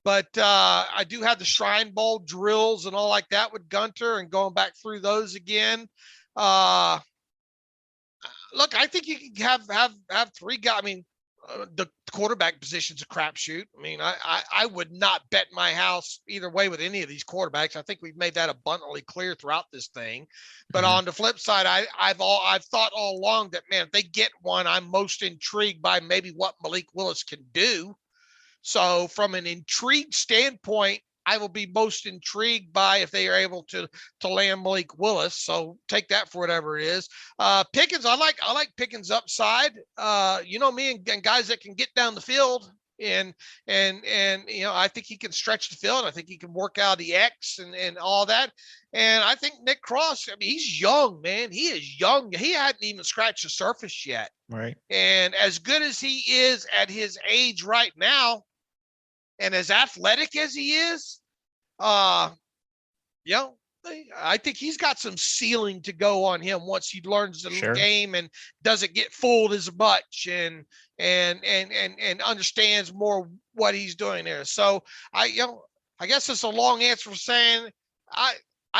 but I do have the Shrine Bowl drills and all like that with Gunter and going back through those again. Look, I think you can have 3 guys. I mean, the quarterback position's a crapshoot. I mean, I would not bet my house either way with any of these quarterbacks. I think we've made that abundantly clear throughout this thing. But on the flip side, I've thought all along that, man, if they get one, I'm most intrigued by maybe what Malik Willis can do. So from an intrigue standpoint, I will be most intrigued by if they are able to land Malik Willis. So take that for whatever it is. Pickens, I like Pickens' upside. Me and guys that can get down the field and I think he can stretch the field. I think he can work out the X and all that. And I think Nick Cross, I mean, he's young, man. He is young. He hadn't even scratched the surface yet.
Right.
And as good as he is at his age right now, and as athletic as he is, I think he's got some ceiling to go on him once he learns the game and doesn't get fooled as much and understands more what he's doing there. So I guess it's a long answer for saying I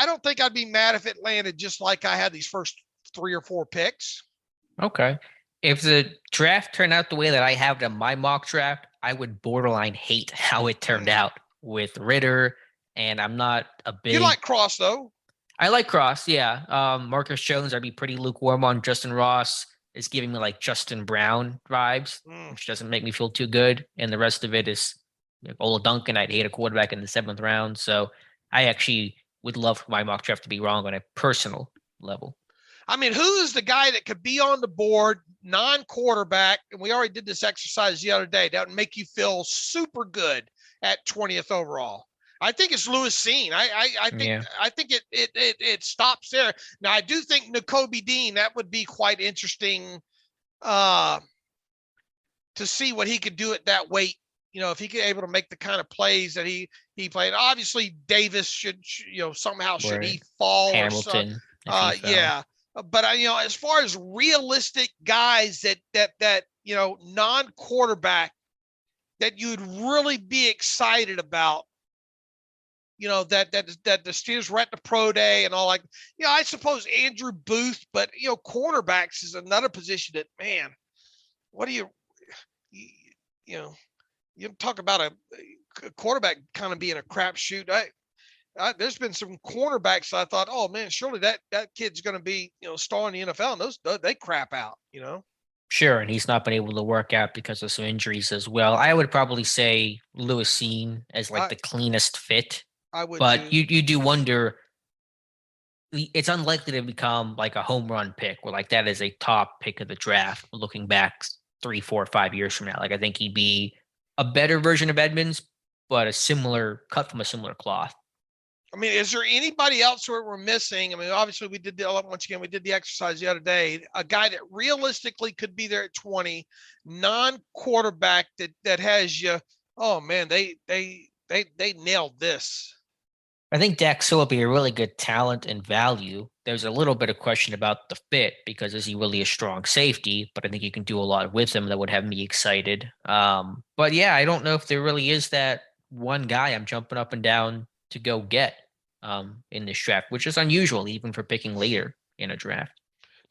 don't think I'd be mad if it landed just like I had these first 3 or 4 picks.
Okay. If the draft turned out the way that I have it in my mock draft, I would borderline hate how it turned out with Ritter. And I'm not a big.
You like Cross though?
I like Cross, yeah. Marcus Jones, I'd be pretty lukewarm on. Justin Ross is giving me like Justin Brown vibes, which doesn't make me feel too good. And the rest of it is Ola Duncan. I'd hate a quarterback in the 7th round. So I actually would love for my mock draft to be wrong on a personal level.
I mean, who is the guy that could be on the board, non-quarterback, and we already did this exercise the other day, that would make you feel super good at 20th overall? I think it's Lewis Seen. I think it stops there. Now I do think Nakobe Dean, that would be quite interesting to see what he could do at that weight. If he could able to make the kind of plays that he played. Obviously Davis should somehow should he fall
Hamilton.
Or yeah. But as far as realistic guys that non-quarterback that you'd really be excited about, that the Steelers were at the pro day and all, like, I suppose Andrew Booth, but cornerbacks is another position that, man, what do you talk about a quarterback kind of being a crapshoot. There's been some cornerbacks I thought, oh man, surely that kid's going to be, star in the NFL, and those they crap out,
Sure, and he's not been able to work out because of some injuries as well. I would probably say Lewisine as like the cleanest fit,
I would
but
too.
you do wonder. It's unlikely to become like a home run pick, or like that is a top pick of the draft. Looking back 3, 4, 5 years from now, like I think he'd be a better version of Edmunds, but a similar cut from a similar cloth.
I mean, is there anybody else who we're missing? I mean, obviously we did once again, we did the exercise the other day, a guy that realistically could be there at 20, non-quarterback that has you. Oh man, they nailed this.
I think Dax will be a really good talent and value. There's a little bit of question about the fit because is he really a strong safety? But I think you can do a lot with him that would have me excited. But yeah, I don't know if there really is that one guy I'm jumping up and down to go get in this draft, which is unusual even for picking later in a draft.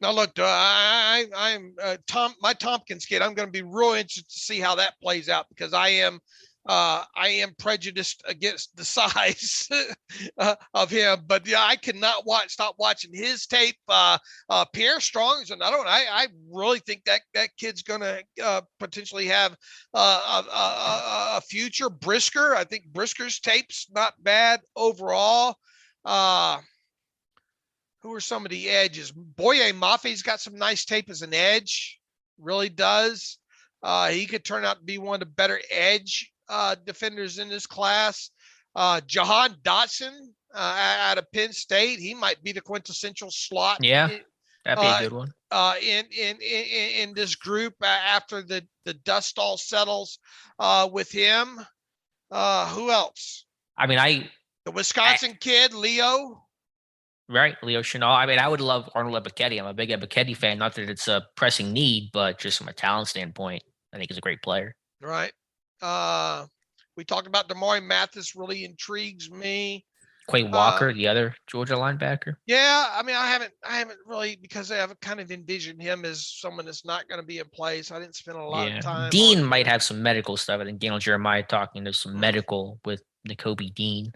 Now look, I'm my Tompkins kid. I'm going to be real interested to see how that plays out because I am prejudiced against the size of him, but yeah, I cannot stop watching his tape. Pierre Strong is another one. I really think that kid's going to potentially have a future. Brisker, I think Brisker's tape's not bad overall. Who are some of the edges? Boye Maffei's got some nice tape as an edge, really does. He could turn out to be one of the better edge defenders in this class. Jahan Dotson out of Penn State, he might be the quintessential slot.
Yeah, that'd be a good one.
In this group after the dust all settles with him. Who else?
I mean,
the Wisconsin kid, Leo.
Right, Leo Chenal. I mean, I would love Arnold Ebiketie. I'm a big Ebiketie fan. Not that it's a pressing need, but just from a talent standpoint, I think he's a great player.
Right. We talked about Damari Mathis. Really intrigues me.
Quay Walker, the other Georgia linebacker.
Yeah, I mean, I haven't really because I have kind of envisioned him as someone that's not going to be in place. I didn't spend a lot of time.
Dean might have some medical stuff. I think Daniel Jeremiah talking to some medical with Nakobe Dean.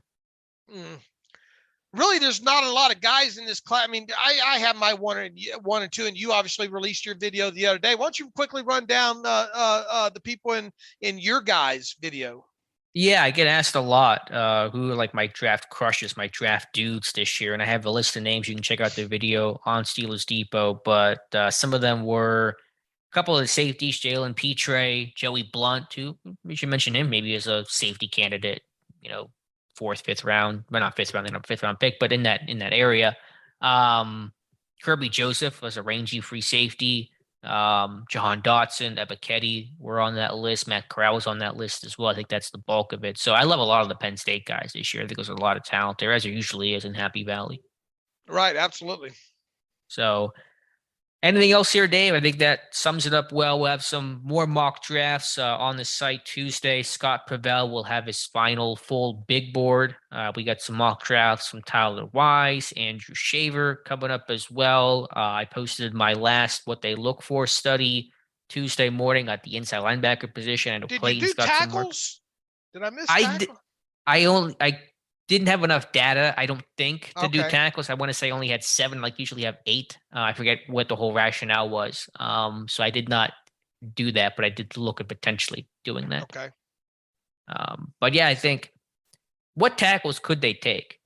Really, there's not a lot of guys in this class. I mean, I have my one and two, and you obviously released your video the other day. Why don't you quickly run down the people in your guys' video?
Yeah, I get asked a lot who are like my draft crushes, my draft dudes this year, and I have a list of names. You can check out the video on Steelers Depot, but some of them were a couple of the safeties, Jalen Petre, Joey Blunt, who we should mention him maybe as a safety candidate, 4th, 5th round, but not 5th round, 5th round pick, but in that area. Kirby Joseph was a rangy free safety. Jahan Dotson, Ebiketie were on that list. Matt Corral was on that list as well. I think that's the bulk of it. So I love a lot of the Penn State guys this year. I think there's a lot of talent there, as there usually is in Happy Valley.
Right, absolutely.
So anything else here, Dave? I think that sums it up well. We'll have some more mock drafts on the site Tuesday. Scott Pavel will have his final full big board. We got some mock drafts from Tyler Wise, Andrew Shaver coming up as well. I posted my last what they look for study Tuesday morning at the inside linebacker position. And
did you do tackles? Did I miss tackles?
I didn't have enough data, I don't think, to do tackles. I want to say only had 7, like usually have 8. I forget what the whole rationale was. So I did not do that, but I did look at potentially doing that.
Okay.
But yeah, I think what tackles could they take?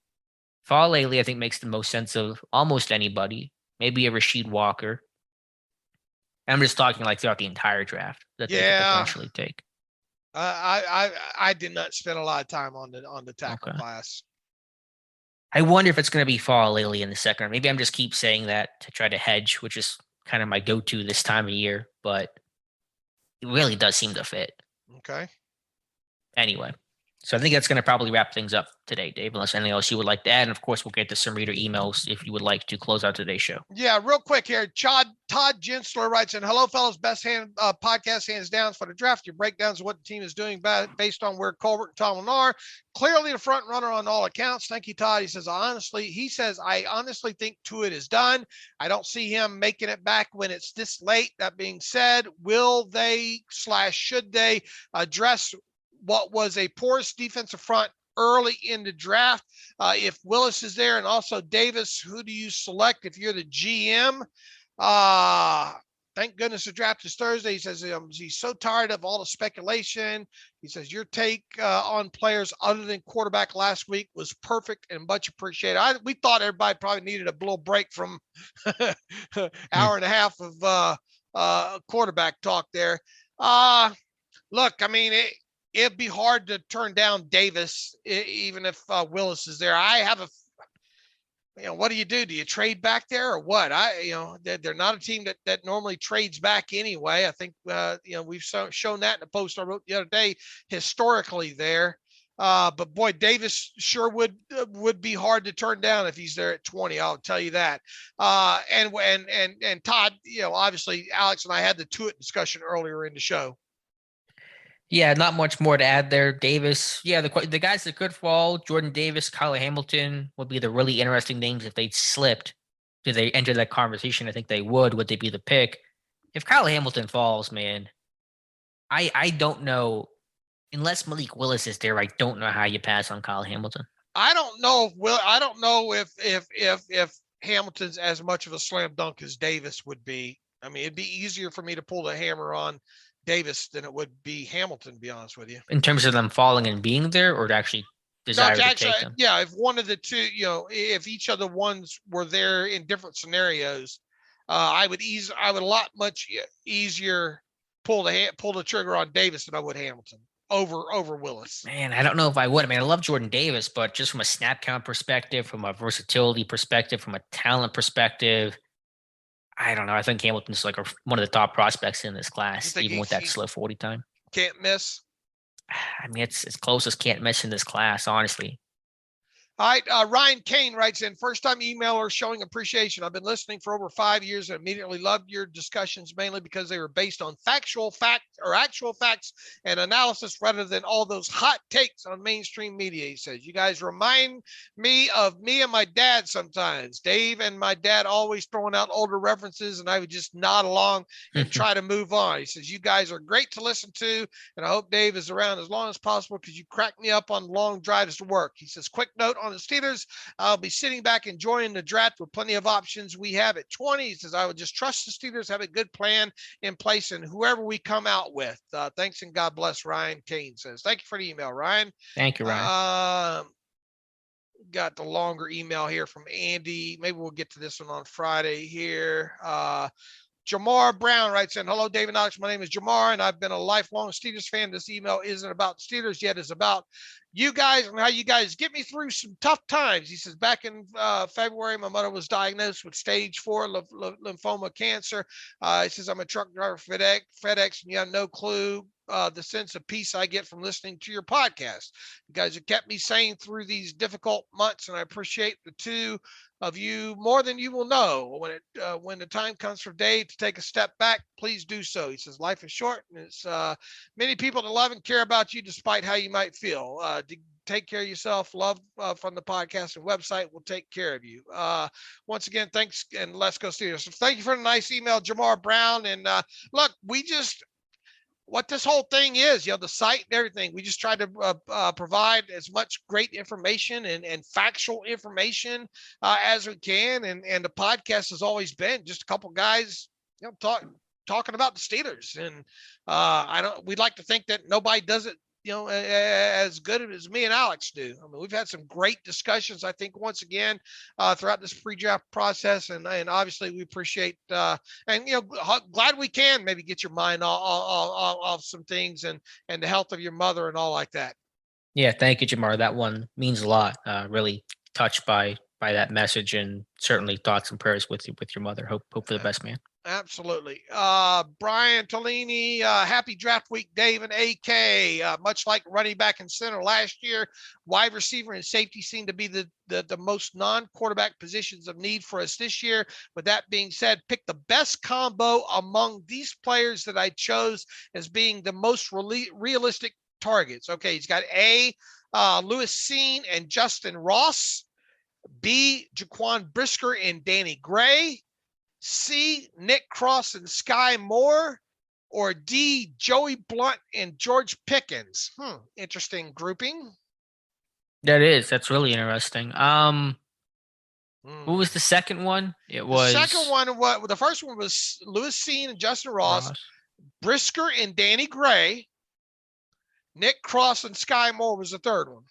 Faalele, I think, makes the most sense of almost anybody. Maybe a Rasheed Walker. I'm just talking like throughout the entire draft that they could potentially take.
I did not spend a lot of time on the tackle class.
I wonder if it's going to be Faalele in the second. Maybe I'm just keep saying that to try to hedge, which is kind of my go-to this time of year, but it really does seem to fit.
Okay.
Anyway, so I think that's going to probably wrap things up today, Dave, unless anything else you would like to add. And of course, we'll get to some reader emails if you would like to close out today's show.
Yeah, real quick here. Todd Gensler writes in, hello, fellas. Best podcast hands down for the draft. Your breakdowns of what the team is doing based on where Colbert and Tomlin are. Clearly the front runner on all accounts. Thank you, Todd. He says, I honestly think Tuitt is done. I don't see him making it back when it's this late. That being said, will they / should they address what was a porous defensive front early in the draft? If Willis is there and also Davis, who do you select if you're the GM? thank goodness the draft is Thursday. He says he's so tired of all the speculation. He says your take on players other than quarterback last week was perfect and much appreciated. We thought everybody probably needed a little break from hour and a half of quarterback talk there. Look, I mean, it'd be hard to turn down Davis even if Willis is there. I have what do? Do you trade back there or what? They're not a team that normally trades back anyway. I think, we've shown that in the post I wrote the other day, historically there. But boy, Davis sure would be hard to turn down if he's there at 20. I'll tell you that. And Todd, obviously Alex and I had the Tuitt discussion earlier in the show.
Yeah, not much more to add there. Davis, the guys that could fall, Jordan Davis, Kyle Hamilton would be the really interesting names if they'd slipped. Did they enter that conversation? I think they would. Would they be the pick? If Kyle Hamilton falls, man, I don't know. Unless Malik Willis is there, I don't know how you pass on Kyle Hamilton.
I don't know if Hamilton's as much of a slam dunk as Davis would be. I mean, it'd be easier for me to pull the hammer on Davis than it would be Hamilton, to be honest with you.
In terms of them falling and being there, or to actually desire to take them?
Yeah, if one of the two, if each of the ones were there in different scenarios, I would much easier pull the trigger on Davis than I would Hamilton over Willis.
Man, I don't know if I would. I mean, I love Jordan Davis, but just from a snap count perspective, from a versatility perspective, from a talent perspective, I don't know. I think Hamilton's like one of the top prospects in this class, even with that slow 40 time.
Can't miss.
I mean, it's as close as can't miss in this class, honestly.
All right. Ryan Kane writes in, first time emailer showing appreciation. I've been listening for over 5 years and immediately loved your discussions, mainly because they were based on actual facts and analysis rather than all those hot takes on mainstream media. He says, you guys remind me of me and my dad sometimes. Dave and my dad always throwing out older references and I would just nod along and try to move on. He says, you guys are great to listen to. And I hope Dave is around as long as possible because you crack me up on long drives to work. He says, quick note on the Steelers, I'll be sitting back enjoying the draft with plenty of options we have at 20. He says, I would just trust the Steelers have a good plan in place and whoever we come out with. Thanks and God bless, Ryan Kane says. Thank you for the email, Ryan.
Thank you, Ryan.
Got the longer email here from Andy. Maybe we'll get to this one on Friday here. Jamar Brown writes in, hello, Dave and Alex. My name is Jamar, and I've been a lifelong Steelers fan. This email isn't about Steelers yet. It's about you guys and how you guys get me through some tough times. He says, back in February, my mother was diagnosed with stage 4 lymphoma cancer. He says, I'm a truck driver for FedEx, and you have no clue the sense of peace I get from listening to your podcast. You guys have kept me sane through these difficult months, and I appreciate the two of you more than you will know. When the time comes for Dave to take a step back, please do so. He says, life is short, and it's many people that love and care about you despite how you might feel. Take care of yourself. Love from the podcast and website will take care of you. Once again, thanks, and let's go Steelers. So thank you for the nice email, Jamar Brown. And look, what this whole thing is, the site and everything, we just try to provide as much great information and factual information as we can. And the podcast has always been just a couple guys, talking about the Steelers. And we'd like to think that nobody does it, as good as me and Alex do. I mean, we've had some great discussions, I think, once again, throughout this pre-draft process. And obviously we appreciate, glad we can maybe get your mind off some things and the health of your mother and all like that.
Yeah. Thank you, Jamar. That one means a lot. Really touched by that message, and certainly thoughts and prayers with your mother. Hope for the best, man.
Absolutely. Brian Tolini, happy draft week, Dave and AK. Much like running back and center last year, wide receiver and safety seem to be the most non-quarterback positions of need for us this year. With that being said, pick the best combo among these players that I chose as being the most realistic targets. Okay, he's got A, Lewis Seen and Justin Ross. B, Jaquan Brisker and Danny Gray. C, Nick Cross and Sky Moore, or D, Joey Blunt and George Pickens. Interesting grouping.
That's really interesting. What was the second one? It
was the second one. The first one was Lewis Cine and Justin Ross, Brisker and Danny Gray, Nick Cross and Sky Moore was the third one.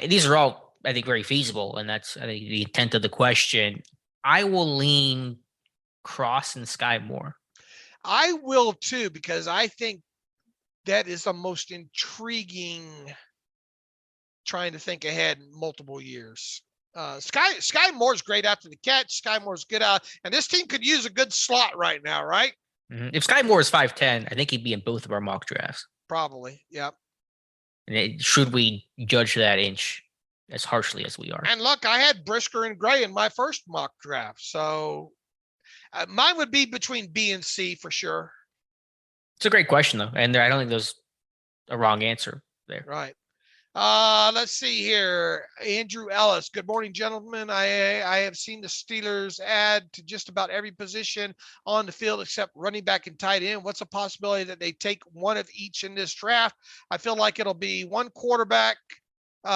These are all, I think, very feasible, and that's, I think, the intent of the question. I will lean Cross and Sky Moore.
I will too, because I think that is the most intriguing, trying to think ahead in multiple years. Sky Moore's great after the catch. Sky Moore's good out, and this team could use a good slot right now, right?
Mm-hmm. If Sky Moore is 5'10", I think he'd be in both of our mock drafts.
Probably, yep.
And should we judge that inch as harshly as we are?
And look, I had Brisker and Gray in my first mock draft, so mine would be between B and C for sure.
It's a great question, though, and I don't think there's a wrong answer there.
Right. Let's see here. Andrew Ellis. Good morning, gentlemen. I have seen the Steelers add to just about every position on the field except running back and tight end. What's a possibility that they take one of each in this draft? I feel like it'll be one quarterback.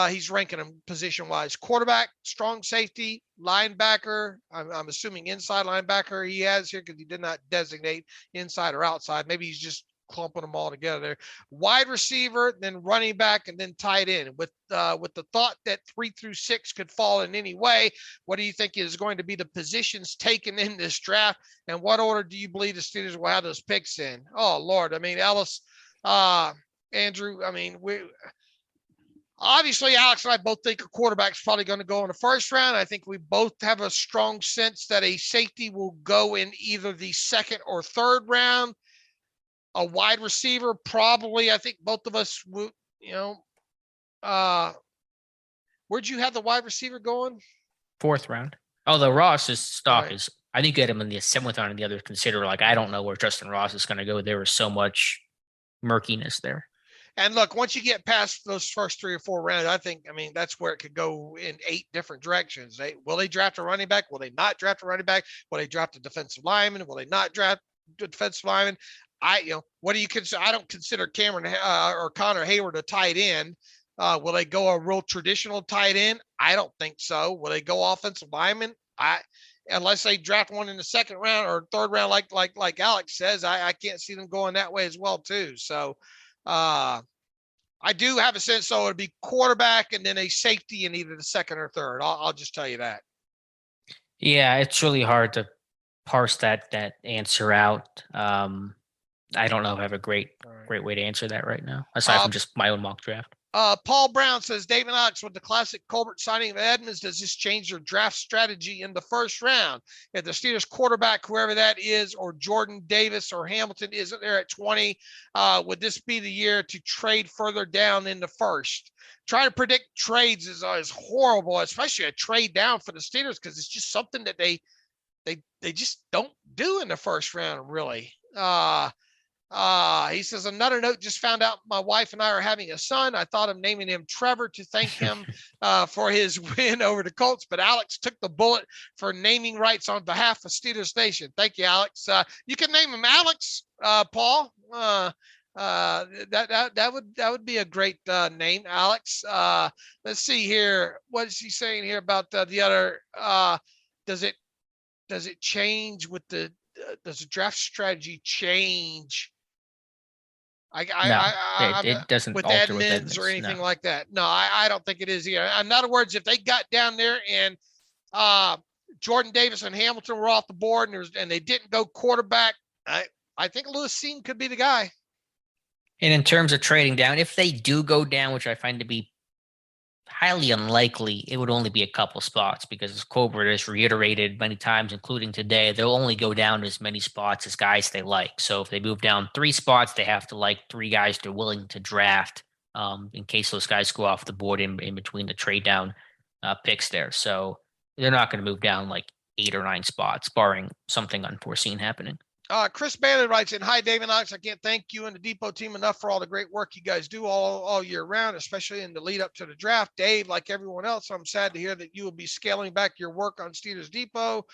He's ranking them position-wise. Quarterback, strong safety, linebacker. I'm assuming inside linebacker he has here because he did not designate inside or outside. Maybe he's just clumping them all together there. Wide receiver, then running back, and then tight end. With the thought that 3 through 6 could fall in any way, what do you think is going to be the positions taken in this draft? And what order do you believe the Steelers will have those picks in? Oh, Lord. I mean, Ellis, Andrew, I mean, obviously, Alex and I both think a quarterback's probably going to go in the first round. I think we both have a strong sense that a safety will go in either the second or third round. A wide receiver, probably, I think both of us would, where'd you have the wide receiver going?
Fourth round. Although Ross's stock is, I think you had him in the 7th round and the others consider, like, I don't know where Justin Ross is going to go. There was so much murkiness there.
And look, once you get past those first 3 or 4 rounds, I mean, that's where it could go in 8 different directions. Will they draft a running back? Will they not draft a running back? Will they draft a defensive lineman? Will they not draft a defensive lineman? What do you consider? I don't consider Cameron or Connor Hayward a tight end. Will they go a real traditional tight end? I don't think so. Will they go offensive lineman? Unless they draft one in the 2nd round or 3rd round, like Alex says, I can't see them going that way as well too. So I do have a sense, so it'd be quarterback and then a safety in either the 2nd or 3rd. I'll just tell you that.
Yeah, it's really hard to parse that answer out. I don't know if I have a great way to answer that right now, aside from just my own mock draft.
Paul Brown says, Dave and Alex, with the classic Colbert signing of Edmunds, does this change their draft strategy in the first round? If the Steelers quarterback, whoever that is, or Jordan Davis or Hamilton isn't there at 20, would this be the year to trade further down in the first? Trying to predict trades is horrible, especially a trade down for the Steelers, because it's just something that they just don't do in the first round, really. He says, another note, just found out my wife and I are having a son. I thought of naming him Trevor to thank him for his win over the Colts, but Alex took the bullet for naming rights on behalf of Steelers Nation. Thank you, Alex. You can name him Alex, Paul. That would be a great name, Alex. Let's see here. What is he saying here about the other? Does it change with does the draft strategy change?
It doesn't
with
alter
Edmunds or anything like that. No, I don't think it is either. In other words, if they got down there and Jordan Davis and Hamilton were off the board and they didn't go quarterback, I think Lewis Cine could be the guy.
And in terms of trading down, if they do go down, which I find to be highly unlikely, it would only be a couple spots because, as Colbert has reiterated many times, including today, they'll only go down as many spots as guys they like. So if they move down 3 spots, they have to like 3 guys they're willing to draft in case those guys go off the board in between the trade down picks there. So they're not going to move down like 8 or 9 spots, barring something unforeseen happening.
Chris Bailey writes in, "Hi, Dave and Alex. I can't thank you and the Depot team enough for all the great work you guys do all year round, especially in the lead up to the draft. Dave, like everyone else, I'm sad to hear that you will be scaling back your work on Steelers Depot.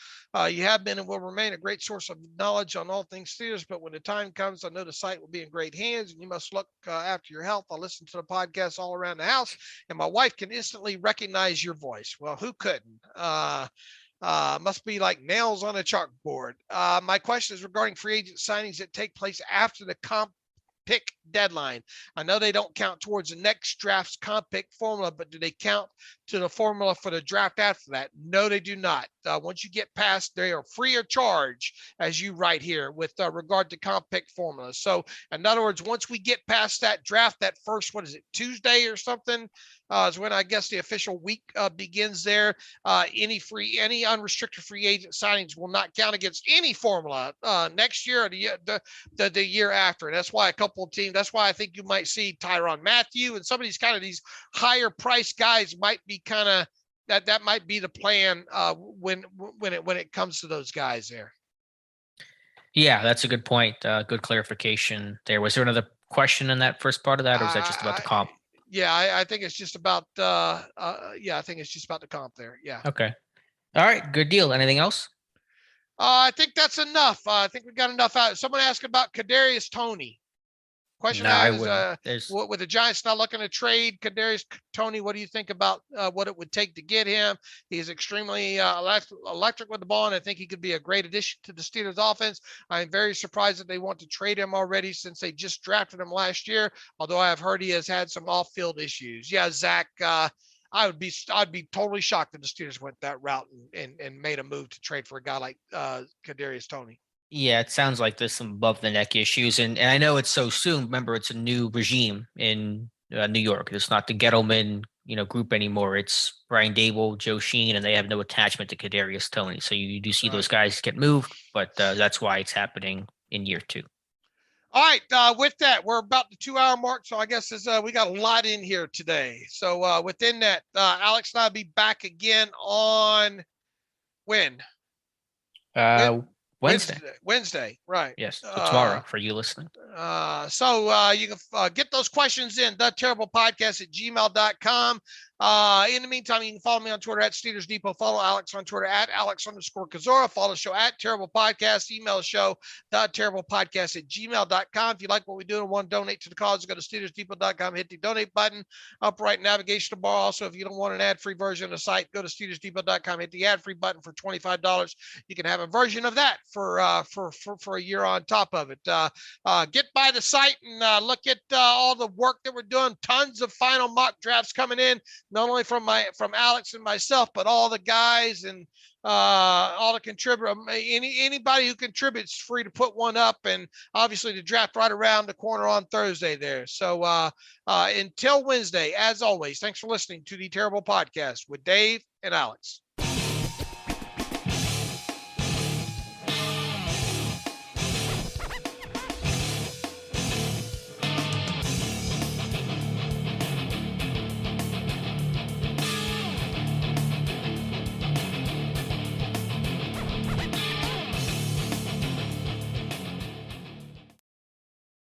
You have been and will remain a great source of knowledge on all things Steelers, but when the time comes, I know the site will be in great hands, and you must look after your health. I listen to the podcast all around the house, and my wife can instantly recognize your voice." Well, who couldn't? Must be like nails on a chalkboard. My question is regarding free agent signings that take place after the comp pick deadline. I know they don't count towards the next draft's comp pick formula, but do they count to the formula for the draft after that? No, they do not. Once you get past, they are free of charge, as you write here, with regard to comp pick formula. So, in other words, once we get past that draft, that first, what is it, Tuesday or something, is when I guess the official week begins there. Any unrestricted free agent signings will not count against any formula next year or the year after. And that's why a couple of teams, that's why I think you might see Tyrann Mathieu and some of these higher price guys might be kind of, that might be the plan when it comes to those guys there.
Yeah, that's a good point. Good clarification there. Was there another question in that first part of that, or was that just about the comp?
Yeah, I think it's just about I think it's just about the comp there. Yeah.
Okay. All right. Good deal. Anything else?
I think that's enough. I think we got enough out. Someone asked about Kadarius Toney. Question with the Giants not looking to trade Kadarius Toney, what do you think about what it would take to get him? He's extremely electric with the ball, and I think he could be a great addition to the Steelers offense. I'm very surprised that they want to trade him already since they just drafted him last year, although I have heard he has had some off-field issues. Yeah, Zach, I'd be totally shocked if the Steelers went that route and made a move to trade for a guy like Kadarius Toney.
Yeah, it sounds like there's some above the neck issues, and I know it's so soon. Remember, it's a new regime in New York. It's not the Gettleman, group anymore. It's Brian Dable, Joe Sheen, and they have no attachment to Kadarius Toney. So you do see those guys get moved, but that's why it's happening in year 2.
All right, with that, we're about the 2-hour mark, so I guess we got a lot in here today. So within that, Alex and I'll be back again on when? Wednesday, right.
Yes, so tomorrow for you listening.
So you can get those questions in theterriblepodcast@gmail.com. In the meantime, you can follow me on Twitter at Steelers Depot. Follow Alex on Twitter at Alex_Kozora. Follow the show at Terrible Podcast. Email the show, theterriblepodcast@gmail.com. If you like what we do and want to donate to the cause, go to SteelersDepot.com, hit the donate button, upright navigational bar. Also, if you don't want an ad-free version of the site, go to SteelersDepot.com, hit the ad-free button for $25. You can have a version of that for a year on top of it. Get by the site and look at all the work that we're doing. Tons of final mock drafts coming in, not only from Alex and myself, but all the guys and all the contributors. Anybody who contributes is free to put one up, and obviously the draft right around the corner on Thursday there. So until Wednesday, as always, thanks for listening to the Terrible Podcast with Dave and Alex.